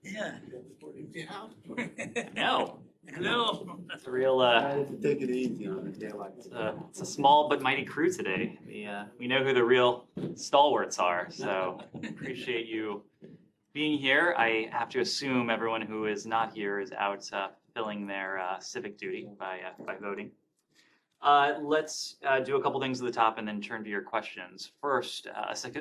Yeah. Yeah. No. No. It's a real, Take it easy on a day like it's a small but mighty crew today. We know who the real stalwarts are, so appreciate you being here. I have to assume everyone who is not here is out fulfilling their civic duty by voting. Let's do a couple things at the top and then turn to your questions. First,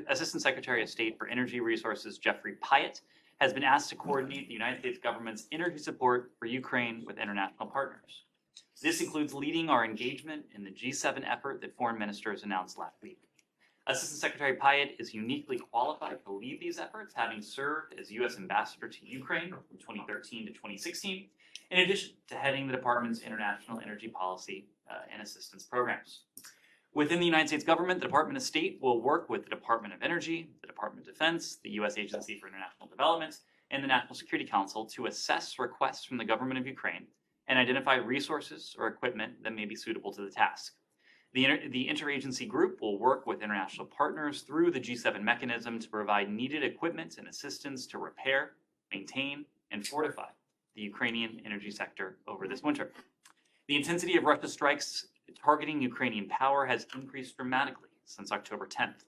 Assistant Secretary of State for Energy Resources Jeffrey Pyatt has been asked to coordinate the United States government's energy support for Ukraine with international partners. This includes leading our engagement in the G7 effort that foreign ministers announced last week. Assistant Secretary Pyatt is uniquely qualified to lead these efforts, having served as U.S. Ambassador to Ukraine from 2013 to 2016, in addition to heading the department's international energy policy and assistance programs. Within the United States government, the Department of State will work with the Department of Energy, the Department of Defense, the U.S. Agency for International Development, and the National Security Council to assess requests from the government of Ukraine and identify resources or equipment that may be suitable to the task. The interagency group will work with international partners through the G7 mechanism to provide needed equipment and assistance to repair, maintain, and fortify the Ukrainian energy sector over this winter. The intensity of Russia's strikes targeting Ukrainian power has increased dramatically since October 10th.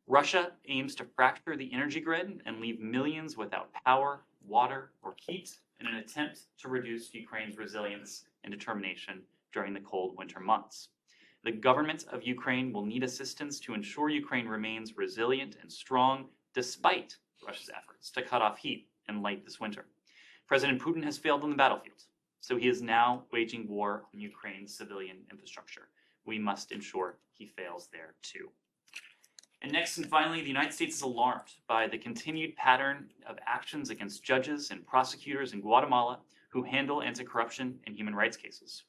Russia aims to fracture the energy grid and leave millions without power, water, or heat in an attempt to reduce Ukraine's resilience and determination during the cold winter months. The government of Ukraine will need assistance to ensure Ukraine remains resilient and strong despite Russia's efforts to cut off heat and light this winter. President Putin has failed on the battlefield, so he is now waging war on Ukraine's civilian infrastructure. We must ensure he fails there too. And next and finally, the United States is alarmed by the continued pattern of actions against judges and prosecutors in Guatemala who handle anti-corruption and human rights cases.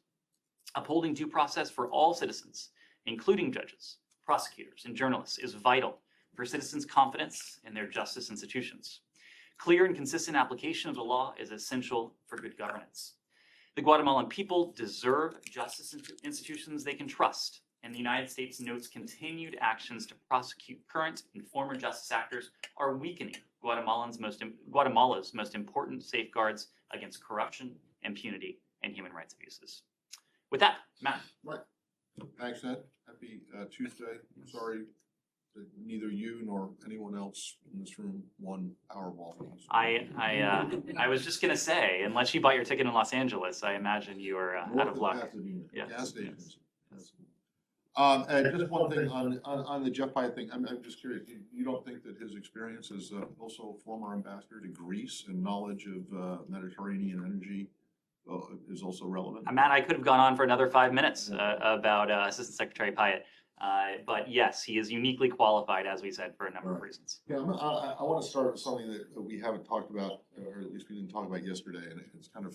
Upholding due process for all citizens, including judges, prosecutors, and journalists, is vital for citizens' confidence in their justice institutions. Clear and consistent application of the law is essential for good governance. The Guatemalan people deserve justice institutions they can trust, and the United States notes continued actions to prosecute current and former justice actors are weakening Guatemala's most important safeguards against corruption, impunity, and human rights abuses. With that, Matt. Right. Thanks, Ned. Happy Tuesday. I'm sorry that neither you nor anyone else in this room won Powerball. I was just gonna say, unless you bought your ticket in Los Angeles, I imagine you are out of luck. Yes, gas stations. Yes. And just one thing on the Jeff Pyatt thing. I'm just curious. You don't think that his experience as also former ambassador to Greece and knowledge of Mediterranean energy is also relevant? Matt, I could have gone on for another 5 minutes about Assistant Secretary Pyatt, but yes, he is uniquely qualified, as we said, for a number of reasons. Yeah, I want to start with something that we haven't talked about, or at least we didn't talk about yesterday, and it's kind of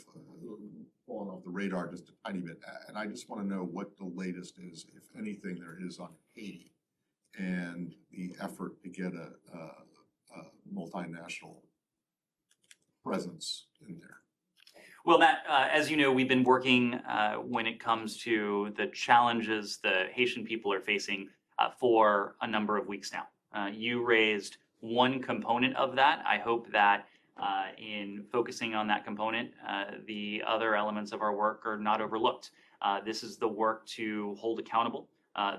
fallen off the radar just a tiny bit. And I just want to know what the latest is, if anything, there is on Haiti and the effort to get a multinational presence in there. Well, Matt, as you know, we've been working when it comes to the challenges the Haitian people are facing for a number of weeks now. You raised one component of that. I hope that in focusing on that component, the other elements of our work are not overlooked. This is the work to hold accountable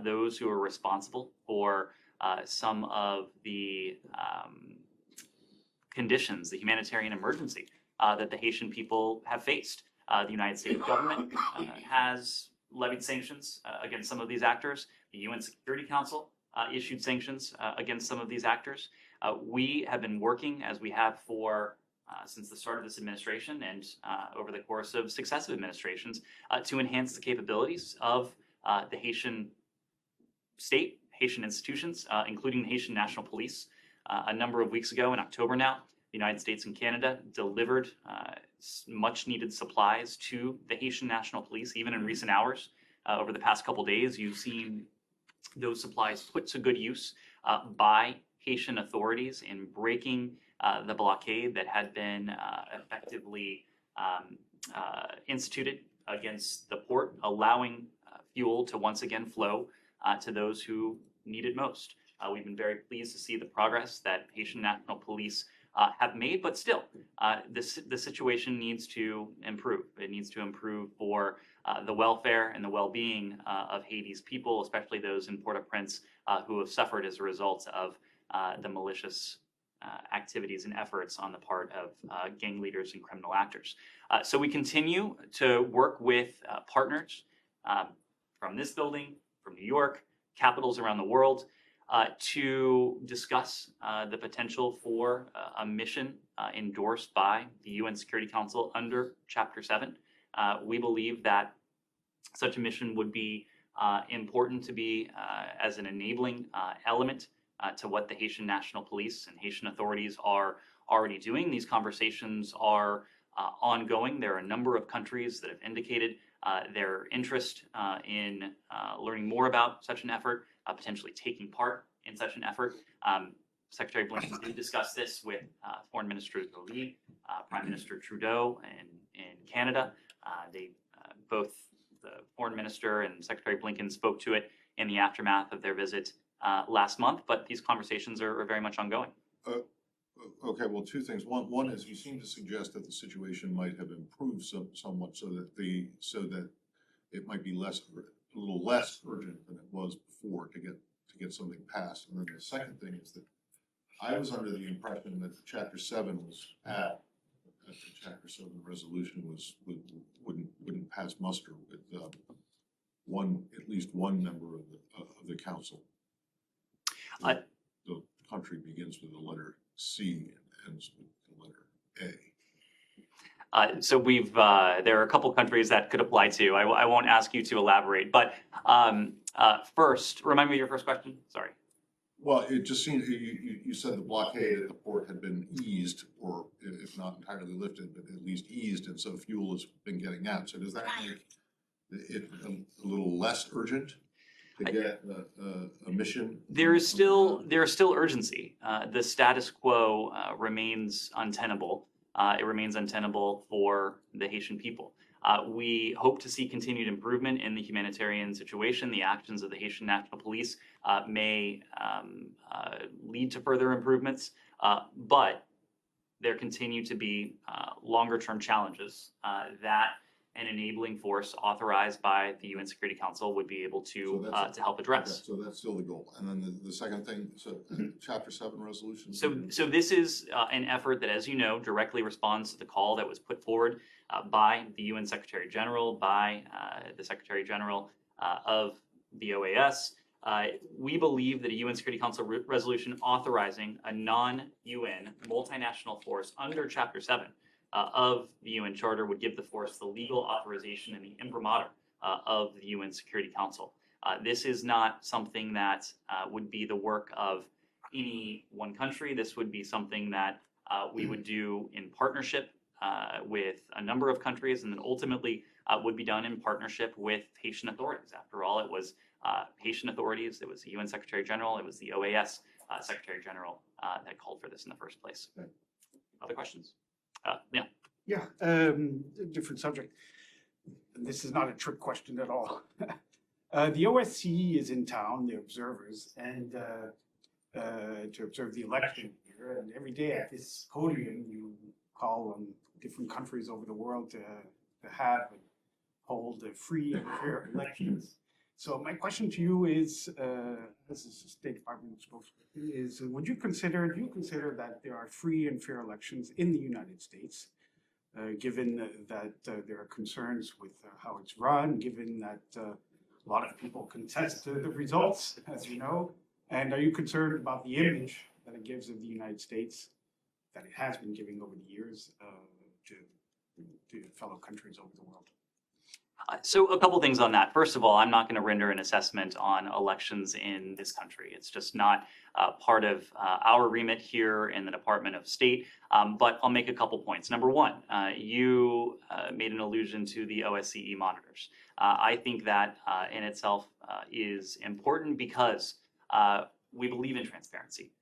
those who are responsible for some of the conditions, the humanitarian emergency that the Haitian people have faced. The United States government has levied sanctions against some of these actors. The UN Security Council issued sanctions against some of these actors. We have been working, as we have for since the start of this administration and over the course of successive administrations, to enhance the capabilities of the Haitian state, Haitian institutions, including the Haitian National Police. A number of weeks ago, in October now, the United States and Canada delivered much needed supplies to the Haitian National Police, even in recent hours. Over the past couple days, you've seen those supplies put to good use by Haitian authorities in breaking the blockade that had been effectively instituted against the port, allowing fuel to once again flow to those who need it most. We've been very pleased to see the progress that Haitian National Police have made, but still, the situation needs to improve. It needs to improve for the welfare and the well-being of Haiti's people, especially those in Port-au-Prince who have suffered as a result of the malicious activities and efforts on the part of gang leaders and criminal actors. So we continue to work with partners from this building, from New York, capitals around the world, to discuss the potential for a mission endorsed by the UN Security Council under Chapter 7. We believe that such a mission would be important to be as an enabling element to what the Haitian National Police and Haitian authorities are already doing. These conversations are ongoing. There are a number of countries that have indicated their interest in learning more about such an effort, potentially taking part in such an effort. Secretary Blinken did discuss this with Foreign Minister Joly, Prime Minister Trudeau in Canada. Both the Foreign Minister and Secretary Blinken spoke to it in the aftermath of their visit last month, but these conversations are very much ongoing. Okay, well, two things. One is you seem to suggest that the situation might have improved somewhat so that it might be a little less urgent than it was before to get something passed. And then the second thing is that I was under the impression that Chapter 7 was that the Chapter 7 resolution wouldn't pass muster with at least one member of the council. The country begins with the letter C and ends with the letter A. So there are a couple countries that could apply to. I won't ask you to elaborate, but first, remind me of your first question. Sorry. Well, it just seemed you said the blockade at the port had been eased, or if not entirely lifted, but at least eased, and so fuel has been getting out. So does that make it a little less urgent to get a mission? There is still urgency. The status quo remains untenable. It remains untenable for the Haitian people. We hope to see continued improvement in the humanitarian situation. The actions of the Haitian National Police may lead to further improvements, but there continue to be longer-term challenges that an enabling force authorized by the UN Security Council would be able to help address. Okay, so that's still the goal. And then the second thing, so Chapter 7 resolution. So this is an effort that, as you know, directly responds to the call that was put forward by the UN Secretary General, by the Secretary General of the OAS. We believe that a UN Security Council resolution authorizing a non-UN multinational force under Chapter 7 of the UN Charter would give the force the legal authorization and the imprimatur of the UN Security Council. This is not something that would be the work of any one country. This would be something that we would do in partnership with a number of countries, and then ultimately would be done in partnership with Haitian authorities. After all, it was Haitian authorities, it was the UN Secretary General, it was the OAS Secretary General that called for this in the first place. Okay. Other questions? Yeah, different subject. This is not a trick question at all. The OSCE is in town, the observers, and to observe the election here. And every day at this podium, you call on different countries over the world to have and hold free and fair elections. So my question to you is, this is a State Department spokesperson, is do you consider that there are free and fair elections in the United States, given that there are concerns with how it's run, given that a lot of people contest the results, as you know, and are you concerned about the image that it gives of the United States, that it has been giving over the years to fellow countries over the world? So a couple things on that. First of all, I'm not going to render an assessment on elections in this country. It's just not part of our remit here in the Department of State. But I'll make a couple points. Number one, you made an allusion to the OSCE monitors. I think that in itself is important because we believe in transparency.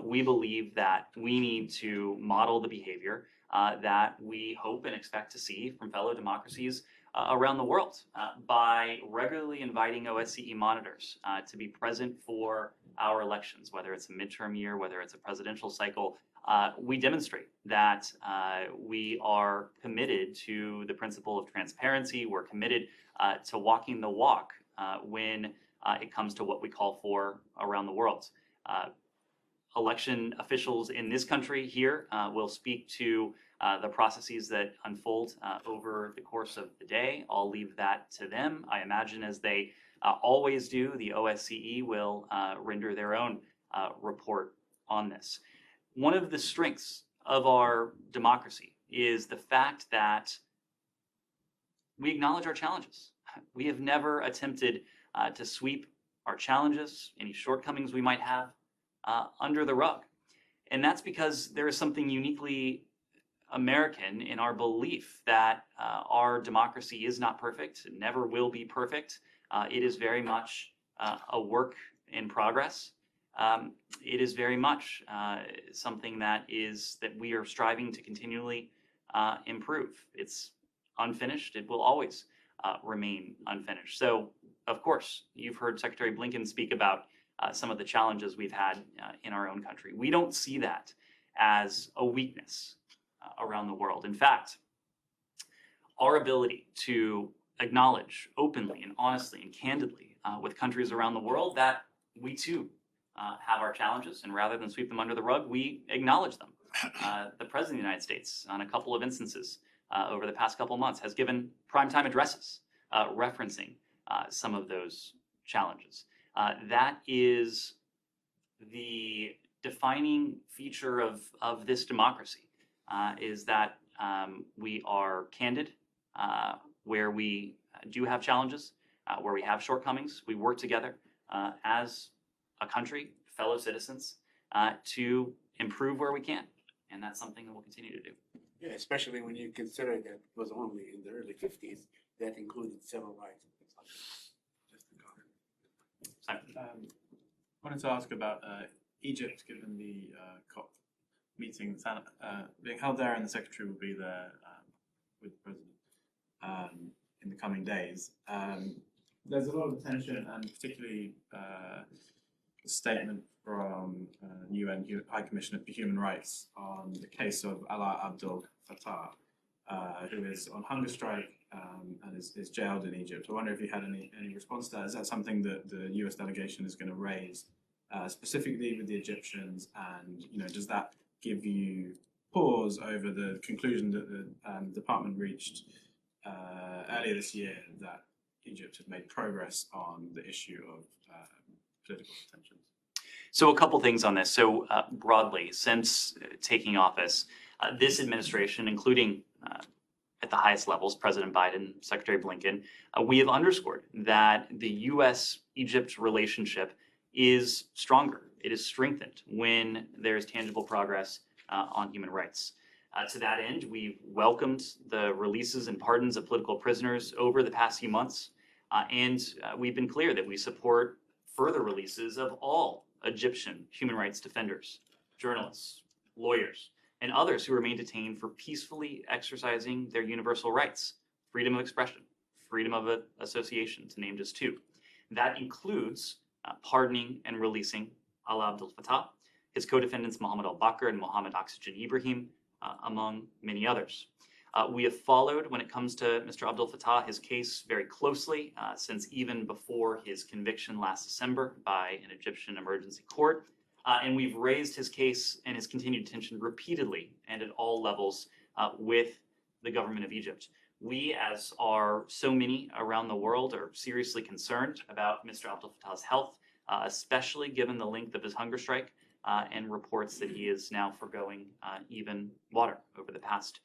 We believe that we need to model the behavior that we hope and expect to see from fellow democracies around the world by regularly inviting OSCE monitors to be present for our elections, whether it's a midterm year, whether it's a presidential cycle. We demonstrate that we are committed to the principle of transparency. We're committed to walking the walk when it comes to what we call for around the world. Election officials in this country here will speak to the processes that unfold over the course of the day. I'll leave that to them. I imagine, as they always do, the OSCE will render their own report on this. One of the strengths of our democracy is the fact that we acknowledge our challenges. We have never attempted to sweep our challenges, any shortcomings we might have, under the rug. And that's because there is something uniquely American in our belief that our democracy is not perfect, it never will be perfect. It is very much a work in progress. It is very much something that we are striving to continually improve. It's unfinished. It will always remain unfinished. So, of course, you've heard Secretary Blinken speak about some of the challenges we've had in our own country. We don't see that as a weakness around the world. In fact, our ability to acknowledge openly and honestly and candidly with countries around the world that we too have our challenges, and rather than sweep them under the rug, we acknowledge them. The President of the United States, on a couple of instances over the past couple of months, has given primetime addresses referencing some of those challenges. That is the defining feature of this democracy, is that we are candid where we do have challenges, where we have shortcomings. We work together as a country, fellow citizens, to improve where we can. And that's something that we'll continue to do. Yeah, especially when you consider that it was only in the early 50s that included civil rights and things like that. Just to comment. Simon. Wanted to ask about Egypt, given the COP meeting being held there, and the Secretary will be there with the President in the coming days. There's a lot of attention, and particularly a statement from UN High Commissioner for Human Rights on the case of Alaa Abdel Fattah, who is on hunger strike and is jailed in Egypt. I wonder if you had any response to that. Is that something that the US delegation is going to raise specifically with the Egyptians? And does that give you pause over the conclusion that the department reached earlier this year that Egypt had made progress on the issue of political detentions? So a couple things on this. So broadly, since taking office, this administration, including at the highest levels, President Biden, Secretary Blinken, we have underscored that the U.S.-Egypt relationship is stronger. It is strengthened when there is tangible progress on human rights. To that end, we've welcomed the releases and pardons of political prisoners over the past few months, and we've been clear that we support further releases of all Egyptian human rights defenders, journalists, lawyers, and others who remain detained for peacefully exercising their universal rights, freedom of expression, freedom of association, to name just two. That includes pardoning and releasing Alaa Abdel Fattah, his co-defendants Mohammed al-Bakr and Mohammed Oxygen Ibrahim, among many others. We have followed, when it comes to Mr. Abdel Fattah, his case very closely since even before his conviction last December by an Egyptian emergency court. And we've raised his case and his continued detention repeatedly and at all levels with the government of Egypt. We, as are so many around the world, are seriously concerned about Mr. Abdel Fattah's health, especially given the length of his hunger strike and reports that he is now forgoing even water over the past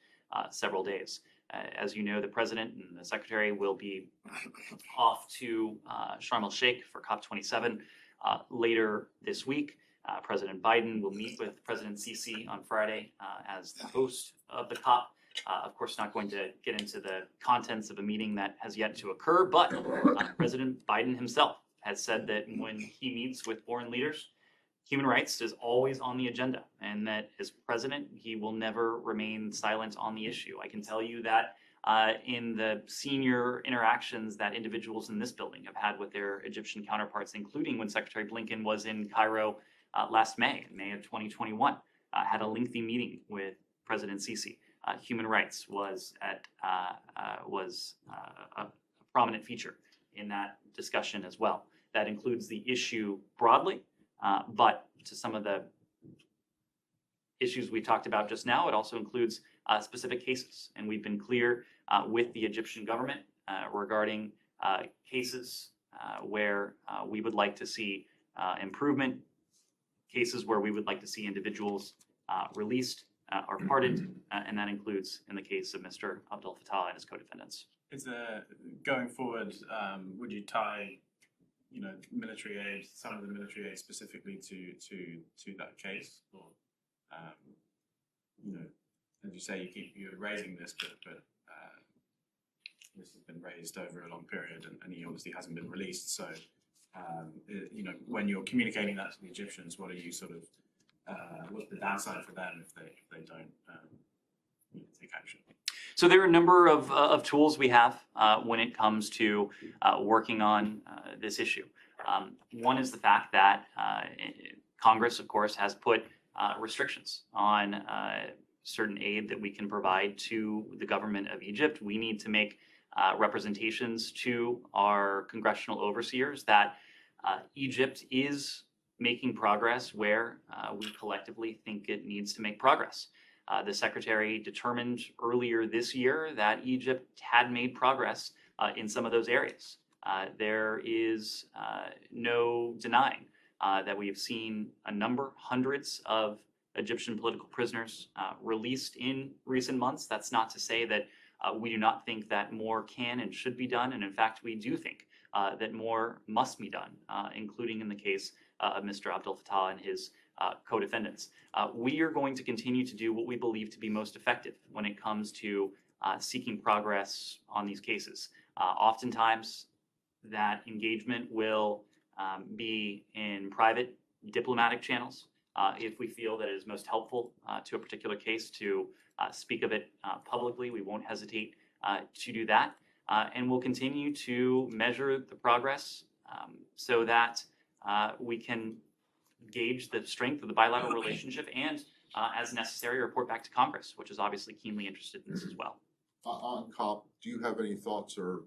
several days. As you know, the President and the Secretary will be off to Sharm el-Sheikh for COP27 later this week. President Biden will meet with President Sisi on Friday as the host of the COP. Of course, not going to get into the contents of a meeting that has yet to occur, but President Biden himself has said that when he meets with foreign leaders, human rights is always on the agenda, and that as president, he will never remain silent on the issue. I can tell you that in the senior interactions that individuals in this building have had with their Egyptian counterparts, including when Secretary Blinken was in Cairo last May, in May of 2021, had a lengthy meeting with President Sisi. Human rights was a prominent feature in that discussion as well. That includes the issue broadly, but to some of the issues we talked about just now, it also includes specific cases. And we've been clear with the Egyptian government regarding cases where we would like to see improvement, cases where we would like to see individuals released or pardoned, and that includes in the case of Mr. Abdel Fattah and his co-defendants. Is there, going forward, would you tie, military aid, some of the military aid specifically to that case, or, as you say, you're raising this, but this has been raised over a long period, and he obviously hasn't been released. So, when you're communicating that to the Egyptians, what are you sort of, what's the downside for them if they don't take action? So there are a number of tools we have when it comes to working on this issue. One is the fact that Congress, of course, has put restrictions on certain aid that we can provide to the government of Egypt. We need to make representations to our congressional overseers that Egypt is making progress where we collectively think it needs to make progress. The Secretary determined earlier this year that Egypt had made progress in some of those areas. There is no denying that we have seen a number, hundreds of Egyptian political prisoners released in recent months. That's not to say that we do not think that more can and should be done. And in fact, we do think that more must be done, including in the case of Mr. Abdel Fattah and his co-defendants. We are going to continue to do what we believe to be most effective when it comes to seeking progress on these cases. Oftentimes, that engagement will be in private diplomatic channels. If we feel that it is most helpful to a particular case to speak of it publicly, we won't hesitate to do that. And we'll continue to measure the progress so that we can gauge the strength of the bilateral relationship and, as necessary, report back to Congress, which is obviously keenly interested in this as well. On COP, do you have any thoughts or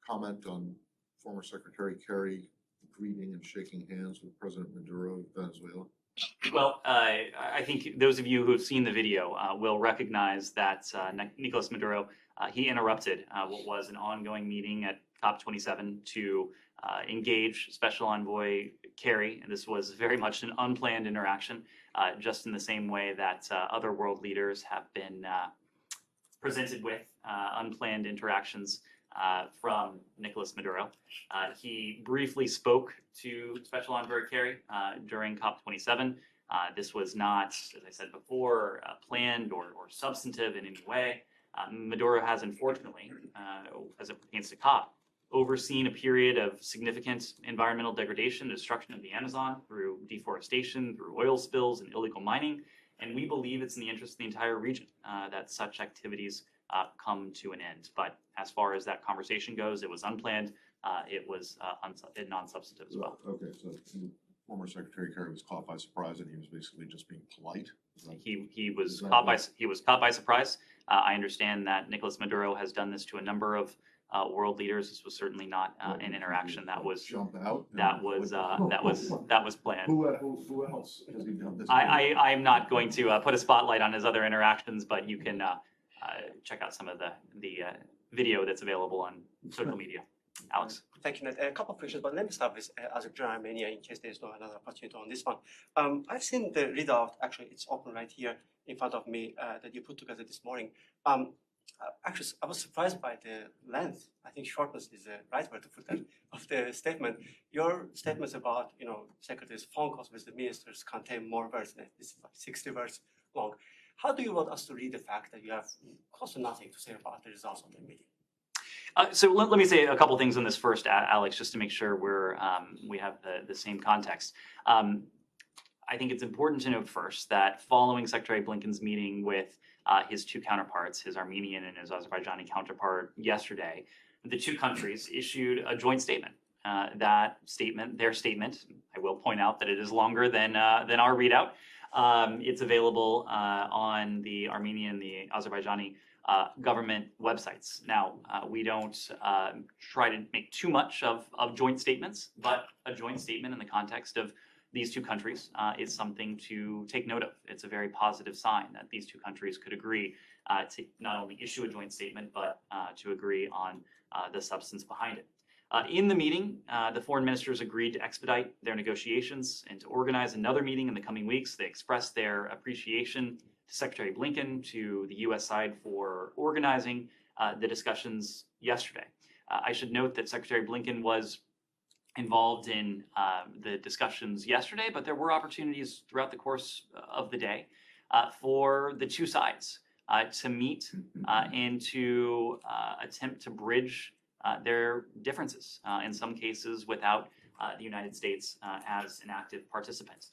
comment on former Secretary Kerry greeting and shaking hands with President Maduro of Venezuela? Well, I think those of you who have seen the video will recognize that Nicolas Maduro, he interrupted what was an ongoing meeting at COP27 to engage Special Envoy Kerry. And this was very much an unplanned interaction, just in the same way that other world leaders have been presented with unplanned interactions from Nicolas Maduro. He briefly spoke to Special Envoy Kerry during COP27. This was not, as I said before, planned or substantive in any way. Maduro has, unfortunately, as it pertains to COP, overseen a period of significant environmental degradation, destruction of the Amazon through deforestation, through oil spills and illegal mining. And we believe it's in the interest of the entire region that such activities come to an end. But as far as that conversation goes, it was unplanned. It was non-substantive as well. Okay, so former Secretary Kerry was caught by surprise, and he was basically just being polite. He was caught by surprise. I understand that Nicolas Maduro has done this to a number of world leaders. This was certainly not an interaction that was jump out. That was planned. Who else has he done this? I'm not going to put a spotlight on his other interactions, but you can check out some of the video that's available on social media. Alex. Thank you, Ned. A couple of questions, but let me start with Azerbaijan, Armenia, in case there's no another opportunity on this one. I've seen the readout, actually, it's open right here in front of me, that you put together this morning. Actually, I was surprised by the length. I think shortness is the right word to put that, of the statement. Your statements about, Secretary's phone calls with the ministers contain more words. It's like 60 words long. How do you want us to read the fact that you have close to nothing to say about the results of the meeting? So let me say a couple things on this first, Alex, just to make sure we have the same context. I think it's important to note first that following Secretary Blinken's meeting with his two counterparts, his Armenian and his Azerbaijani counterpart yesterday, the two countries issued a joint statement. That statement, their statement, I will point out that it is longer than our readout. It's available on the Armenian, the Azerbaijani government websites. Now, we don't try to make too much of joint statements, but a joint statement in the context of these two countries is something to take note of. It's a very positive sign that these two countries could agree to not only issue a joint statement, but to agree on the substance behind it. In the meeting, the foreign ministers agreed to expedite their negotiations and to organize another meeting in the coming weeks. They expressed their appreciation to Secretary Blinken, to the U.S. side for organizing the discussions yesterday. I should note that Secretary Blinken was involved in the discussions yesterday, but there were opportunities throughout the course of the day for the two sides to meet and to attempt to bridge their differences, in some cases without the United States as an active participant.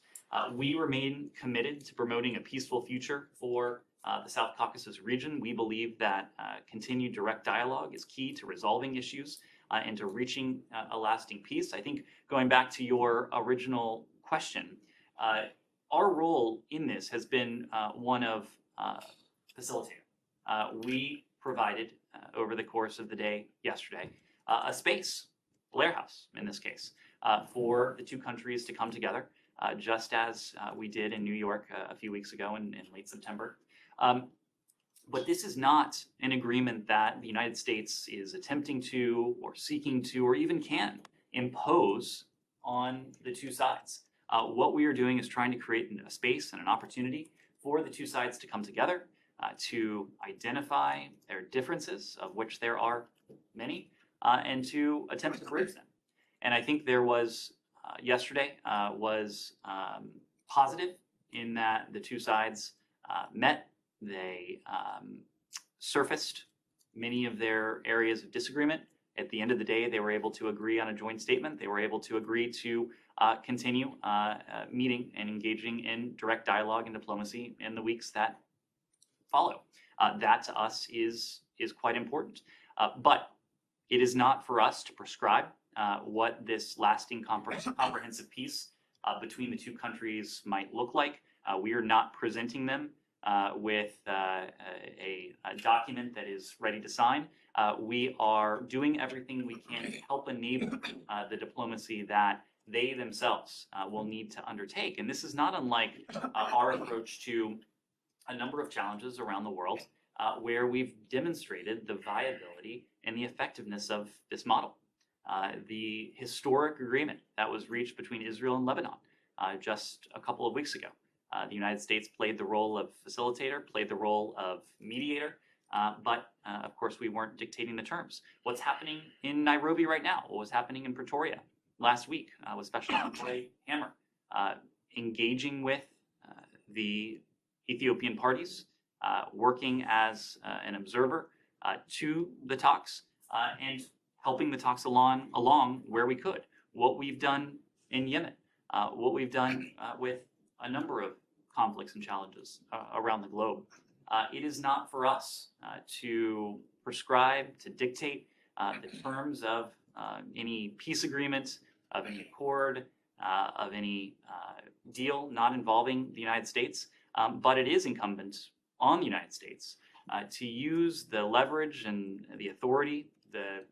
We remain committed to promoting a peaceful future for the South Caucasus region. We believe that continued direct dialogue is key to resolving issues and to reaching a lasting peace. I think going back to your original question, our role in this has been one of facilitator. We provided over the course of the day yesterday a space, Blair House in this case, for the two countries to come together, just as we did in New York a few weeks ago in late September. But this is not an agreement that the United States is attempting to or seeking to or even can impose on the two sides. What we are doing is trying to create a space and an opportunity for the two sides to come together, to identify their differences, of which there are many, and to attempt to bridge them. And I think there was, yesterday was positive in that the two sides met. They surfaced many of their areas of disagreement. At the end of the day, they were able to agree on a joint statement. They were able to agree to continue meeting and engaging in direct dialogue and diplomacy in the weeks that follow. That to us is quite important. But it is not for us to prescribe what this lasting comprehensive peace between the two countries might look like. We are not presenting them with a document that is ready to sign. We are doing everything we can to help enable the diplomacy that they themselves will need to undertake. And this is not unlike our approach to a number of challenges around the world where we've demonstrated the viability and the effectiveness of this model. The historic agreement that was reached between Israel and Lebanon just a couple of weeks ago. The United States played the role of facilitator, played the role of mediator, but of course we weren't dictating the terms. What's happening in Nairobi right now? What was happening in Pretoria last week with Special Envoy Hammer, engaging with the Ethiopian parties, working as an observer to the talks, and helping the talks along where we could. What we've done in Yemen, what we've done with a number of conflicts and challenges around the globe. It is not for us to prescribe, to dictate the terms of any peace agreement, of any accord, of any deal not involving the United States, but it is incumbent on the United States to use the leverage and the authority, the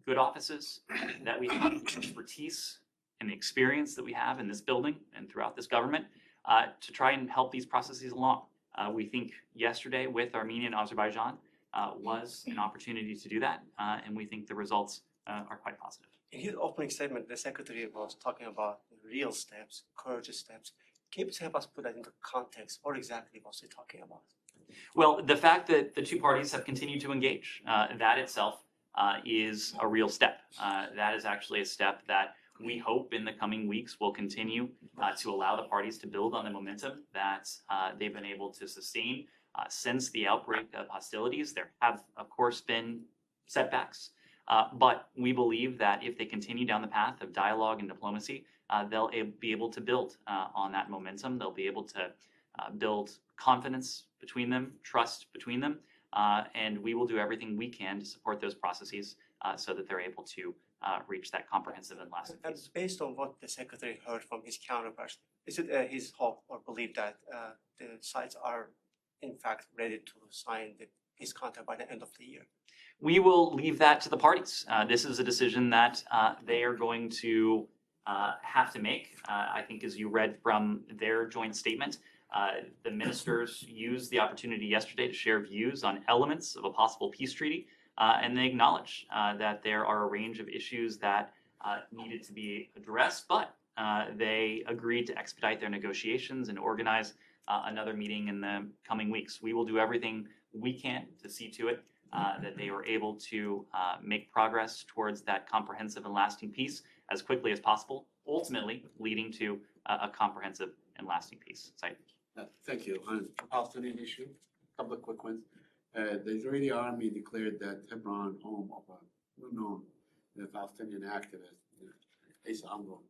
good offices that we have, the expertise and the experience that we have in this building and throughout this government to try and help these processes along. We think yesterday with Armenia and Azerbaijan was an opportunity to do that, and we think the results are quite positive. In his opening statement, the Secretary was talking about real steps, courageous steps. Can you please help us put that into context? What exactly was he talking about? Well, the fact that the two parties have continued to engage, that itself is a real step. That is actually a step that we hope in the coming weeks will continue to allow the parties to build on the momentum that they've been able to sustain since the outbreak of hostilities. There have, of course, been setbacks, but we believe that if they continue down the path of dialogue and diplomacy, they'll be able to build on that momentum. They'll be able to build confidence between them, trust between them, and we will do everything we can to support those processes so that they're able to reach that comprehensive and lasting And peace. based on what the secretary heard from his counterparts, is it his hope or belief that the sides are in fact ready to sign the peace contract by the end of the year? We will leave that to the parties. This is a decision that they are going to have to make. I think as you read from their joint statement, the ministers used the opportunity yesterday to share views on elements of a possible peace treaty, and they acknowledge that there are a range of issues that needed to be addressed, but they agreed to expedite their negotiations and organize another meeting in the coming weeks. We will do everything we can to see to it that they were able to make progress towards that comprehensive and lasting peace as quickly as possible, ultimately leading to a comprehensive and lasting peace. Said. Thank you. On the Palestinian issue, a couple of quick ones. The Israeli army declared that Hebron, home of a well-known Palestinian activist, Issa Amro,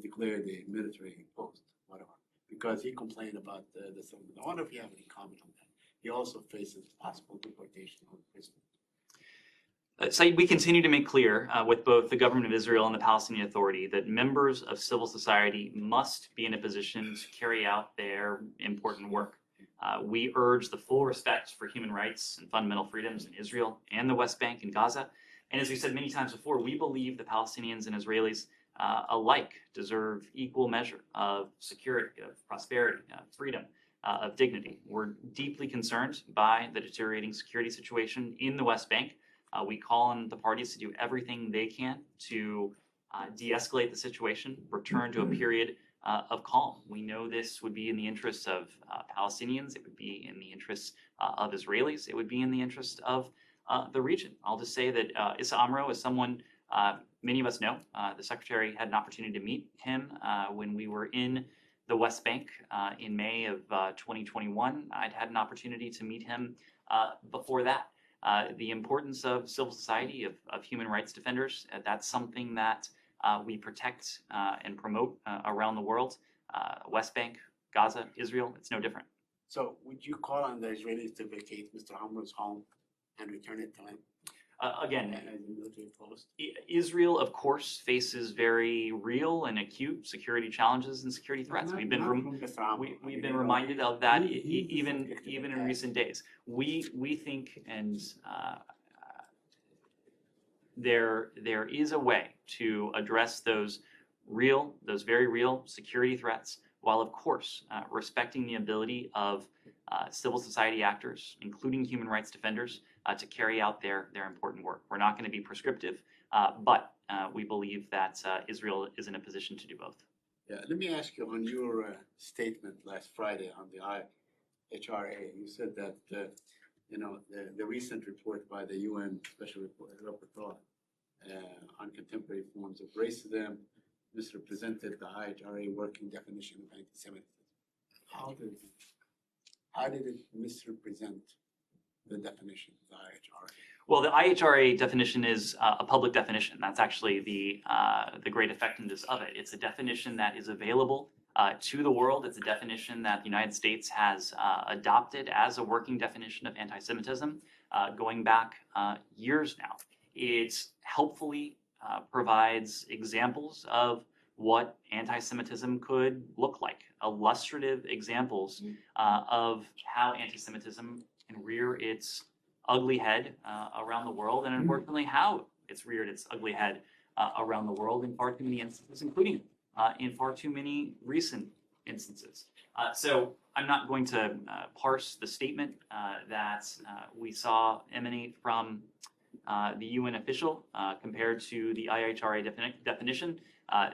declared a military post, whatever, because he complained about the settlement. I wonder if you have any comment on that. He also faces possible deportation or imprisonment. Said, we continue to make clear with both the government of Israel and the Palestinian Authority that members of civil society must be in a position to carry out their important work. We urge the full respect for human rights and fundamental freedoms in Israel and the West Bank and Gaza. And as we said many times before, we believe the Palestinians and Israelis alike deserve equal measure of security, of prosperity, freedom, of dignity. We're deeply concerned by the deteriorating security situation in the West Bank. We call on the parties to do everything they can to de-escalate the situation, return to a period of calm. We know this would be in the interests of Palestinians, it would be in the interests of Israelis, it would be in the interest of the region. I'll just say that Issa Amro is someone many of us know. The Secretary had an opportunity to meet him when we were in the West Bank in May of 2021. I'd had an opportunity to meet him before that. The importance of civil society, of human rights defenders, that's something that we protect and promote around the world. West Bank, Gaza, Israel, it's no different. So would you call on the Israelis to vacate Mr. Amro's home and return it to him Again, as a military post? Israel, of course, faces very real and acute security challenges and security threats. We've been reminded of that even in recent days. We think, and there is a way to address those very real security threats, while of course respecting the ability of civil society actors, including human rights defenders, to carry out their important work. We're not going to be prescriptive, but we believe that Israel is in a position to do both. Yeah, let me ask you on your statement last Friday on the IHRA. You said that the recent report by the UN Special Rapporteur on contemporary forms of racism misrepresented the IHRA working definition of anti-Semitism. How did it misrepresent the definition of the IHRA? Well, the IHRA definition is a public definition. That's actually the great effectiveness of it. It's a definition that is available to the world. It's a definition that the United States has adopted as a working definition of anti-Semitism going back years now. It helpfully provides examples of what anti-Semitism could look like, illustrative examples of how anti-Semitism can rear its ugly head around the world, and unfortunately how it's reared its ugly head around the world in far too many instances, including in far too many recent instances. So I'm not going to parse the statement that we saw emanate from the UN official compared to the IHRA definition.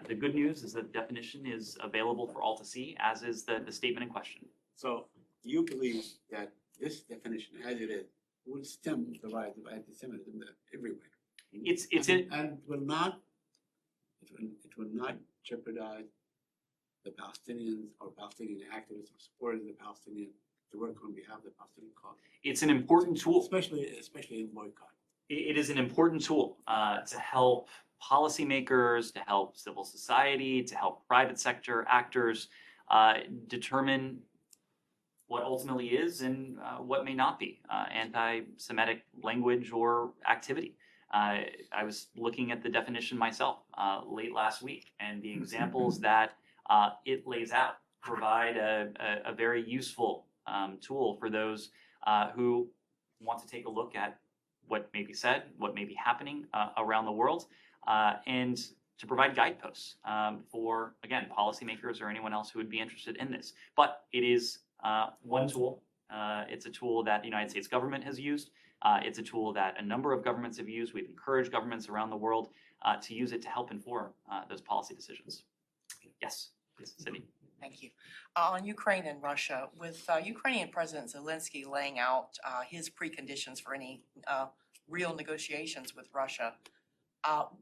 The good news is that the definition is available for all to see, as is the statement in question. So you believe that this definition, as it is, will stem the rise of anti-Semitism everywhere. And it will not jeopardize the Palestinians or Palestinian activists or supporters of the Palestinians to work on behalf of the Palestinian cause. It's an important tool. Especially in boycott. It is an important tool to help policymakers, to help civil society, to help private sector actors determine what ultimately is and what may not be anti-Semitic language or activity. I was looking at the definition myself late last week, and the examples that it lays out provide a very useful tool for those who want to take a look at what may be said, what may be happening around the world, and to provide guideposts for, again, policymakers or anyone else who would be interested in this. But it is one tool. It's a tool that the United States government has used. It's a tool that a number of governments have used. We've encouraged governments around the world to use it to help inform those policy decisions. Yes, please, Sydney. Thank you. On Ukraine and Russia, with Ukrainian President Zelensky laying out his preconditions for any real negotiations with Russia,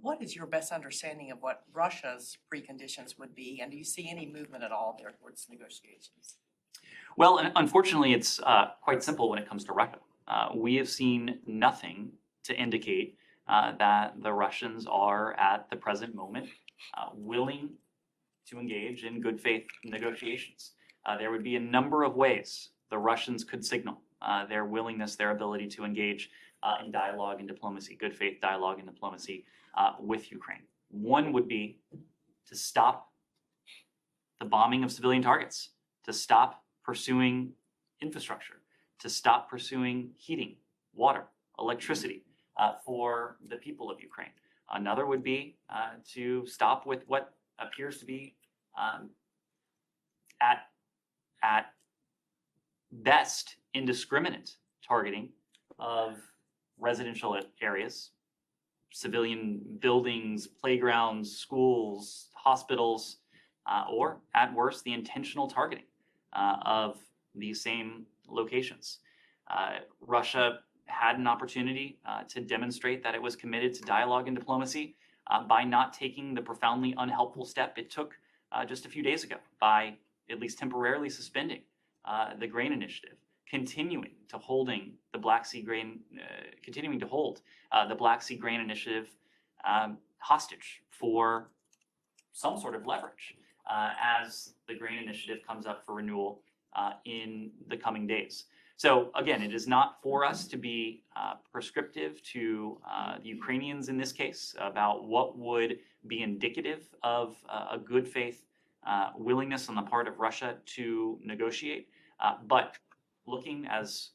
what is your best understanding of what Russia's preconditions would be? And do you see any movement at all there towards negotiations? Well, unfortunately, it's quite simple when it comes to Russia. We have seen nothing to indicate that the Russians are, at the present moment, willing to engage in good faith negotiations. There would be a number of ways the Russians could signal their willingness, their ability to engage in dialogue and diplomacy, good faith dialogue and diplomacy with Ukraine. One would be to stop the bombing of civilian targets, to stop pursuing infrastructure, to stop pursuing heating, water, electricity for the people of Ukraine. Another would be to stop with what appears to be at best indiscriminate targeting of residential areas, civilian buildings, playgrounds, schools, hospitals, or at worst, the intentional targeting of these same locations. Russia had an opportunity to demonstrate that it was committed to dialogue and diplomacy by not taking the profoundly unhelpful step it took just a few days ago by at least temporarily suspending the grain initiative, continuing to hold the Black Sea grain initiative hostage for some sort of leverage as the grain initiative comes up for renewal in the coming days. So again, it is not for us to be prescriptive to the Ukrainians in this case about what would be indicative of a good faith willingness on the part of Russia to negotiate. But looking as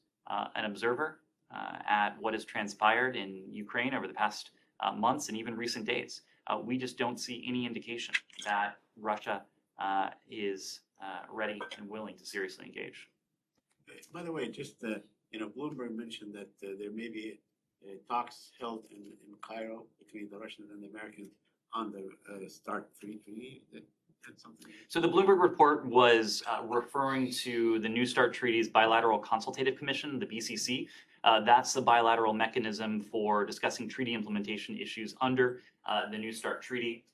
an observer at what has transpired in Ukraine over the past months and even recent days, we just don't see any indication that Russia is ready and willing to seriously engage. By the way, just, Bloomberg mentioned that there may be talks held in Cairo between the Russians and the Americans on the START 3 treaty. That's something. So the Bloomberg report was referring to the New START Treaty's Bilateral Consultative Commission, the BCC. That's the bilateral mechanism for discussing treaty implementation issues under the New START Treaty.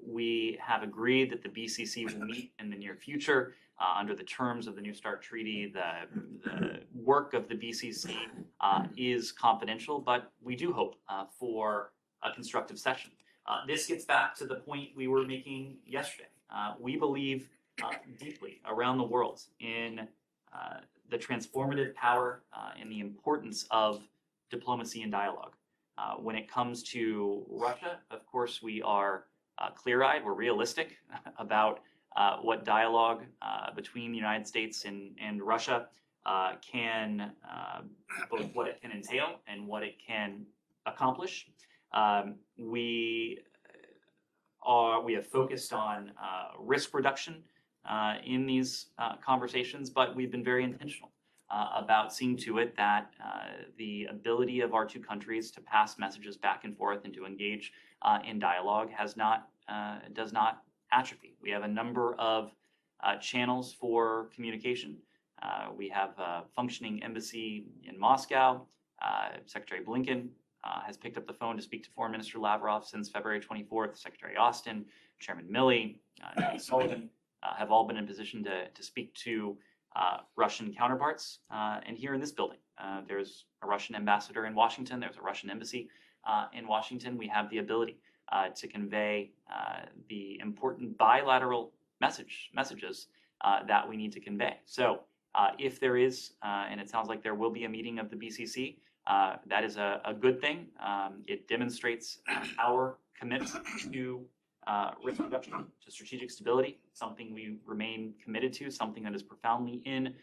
We have agreed that the BCC will meet in the near future. Under the terms of the New START Treaty, the work of the BCC is confidential, but we do hope for a constructive session. This gets back to the point we were making yesterday. We believe deeply around the world in the transformative power and the importance of diplomacy and dialogue. When it comes to Russia, of course, we are clear-eyed, we're realistic about what dialogue between the United States and Russia can, both what it can entail and what it can accomplish. We have focused on risk reduction in these conversations, but we've been very intentional about seeing to it that the ability of our two countries to pass messages back and forth and to engage in dialogue does not atrophy. We have a number of channels for communication. We have a functioning embassy in Moscow. Secretary Blinken has picked up the phone to speak to Foreign Minister Lavrov since February 24th. Secretary Austin, Chairman Milley, Nancy Sullivan have all been in position to speak to Russian counterparts. And here in this building, there's a Russian ambassador in Washington. There's a Russian embassy in Washington. We have the ability to convey the important bilateral messages that we need to convey. So if there is, and it sounds like there will be a meeting of the BCC, that is a good thing. It demonstrates our commitment to risk reduction, to strategic stability, something we remain committed to, something that is profoundly in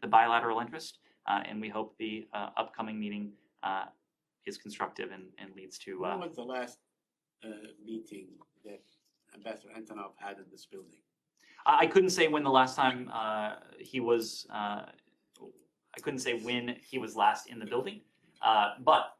the bilateral interest. And we hope the upcoming meeting is constructive and leads to. When was the last meeting that Ambassador Antonov had in this building? I couldn't say when the last time he was. I couldn't say when he was last in the building, but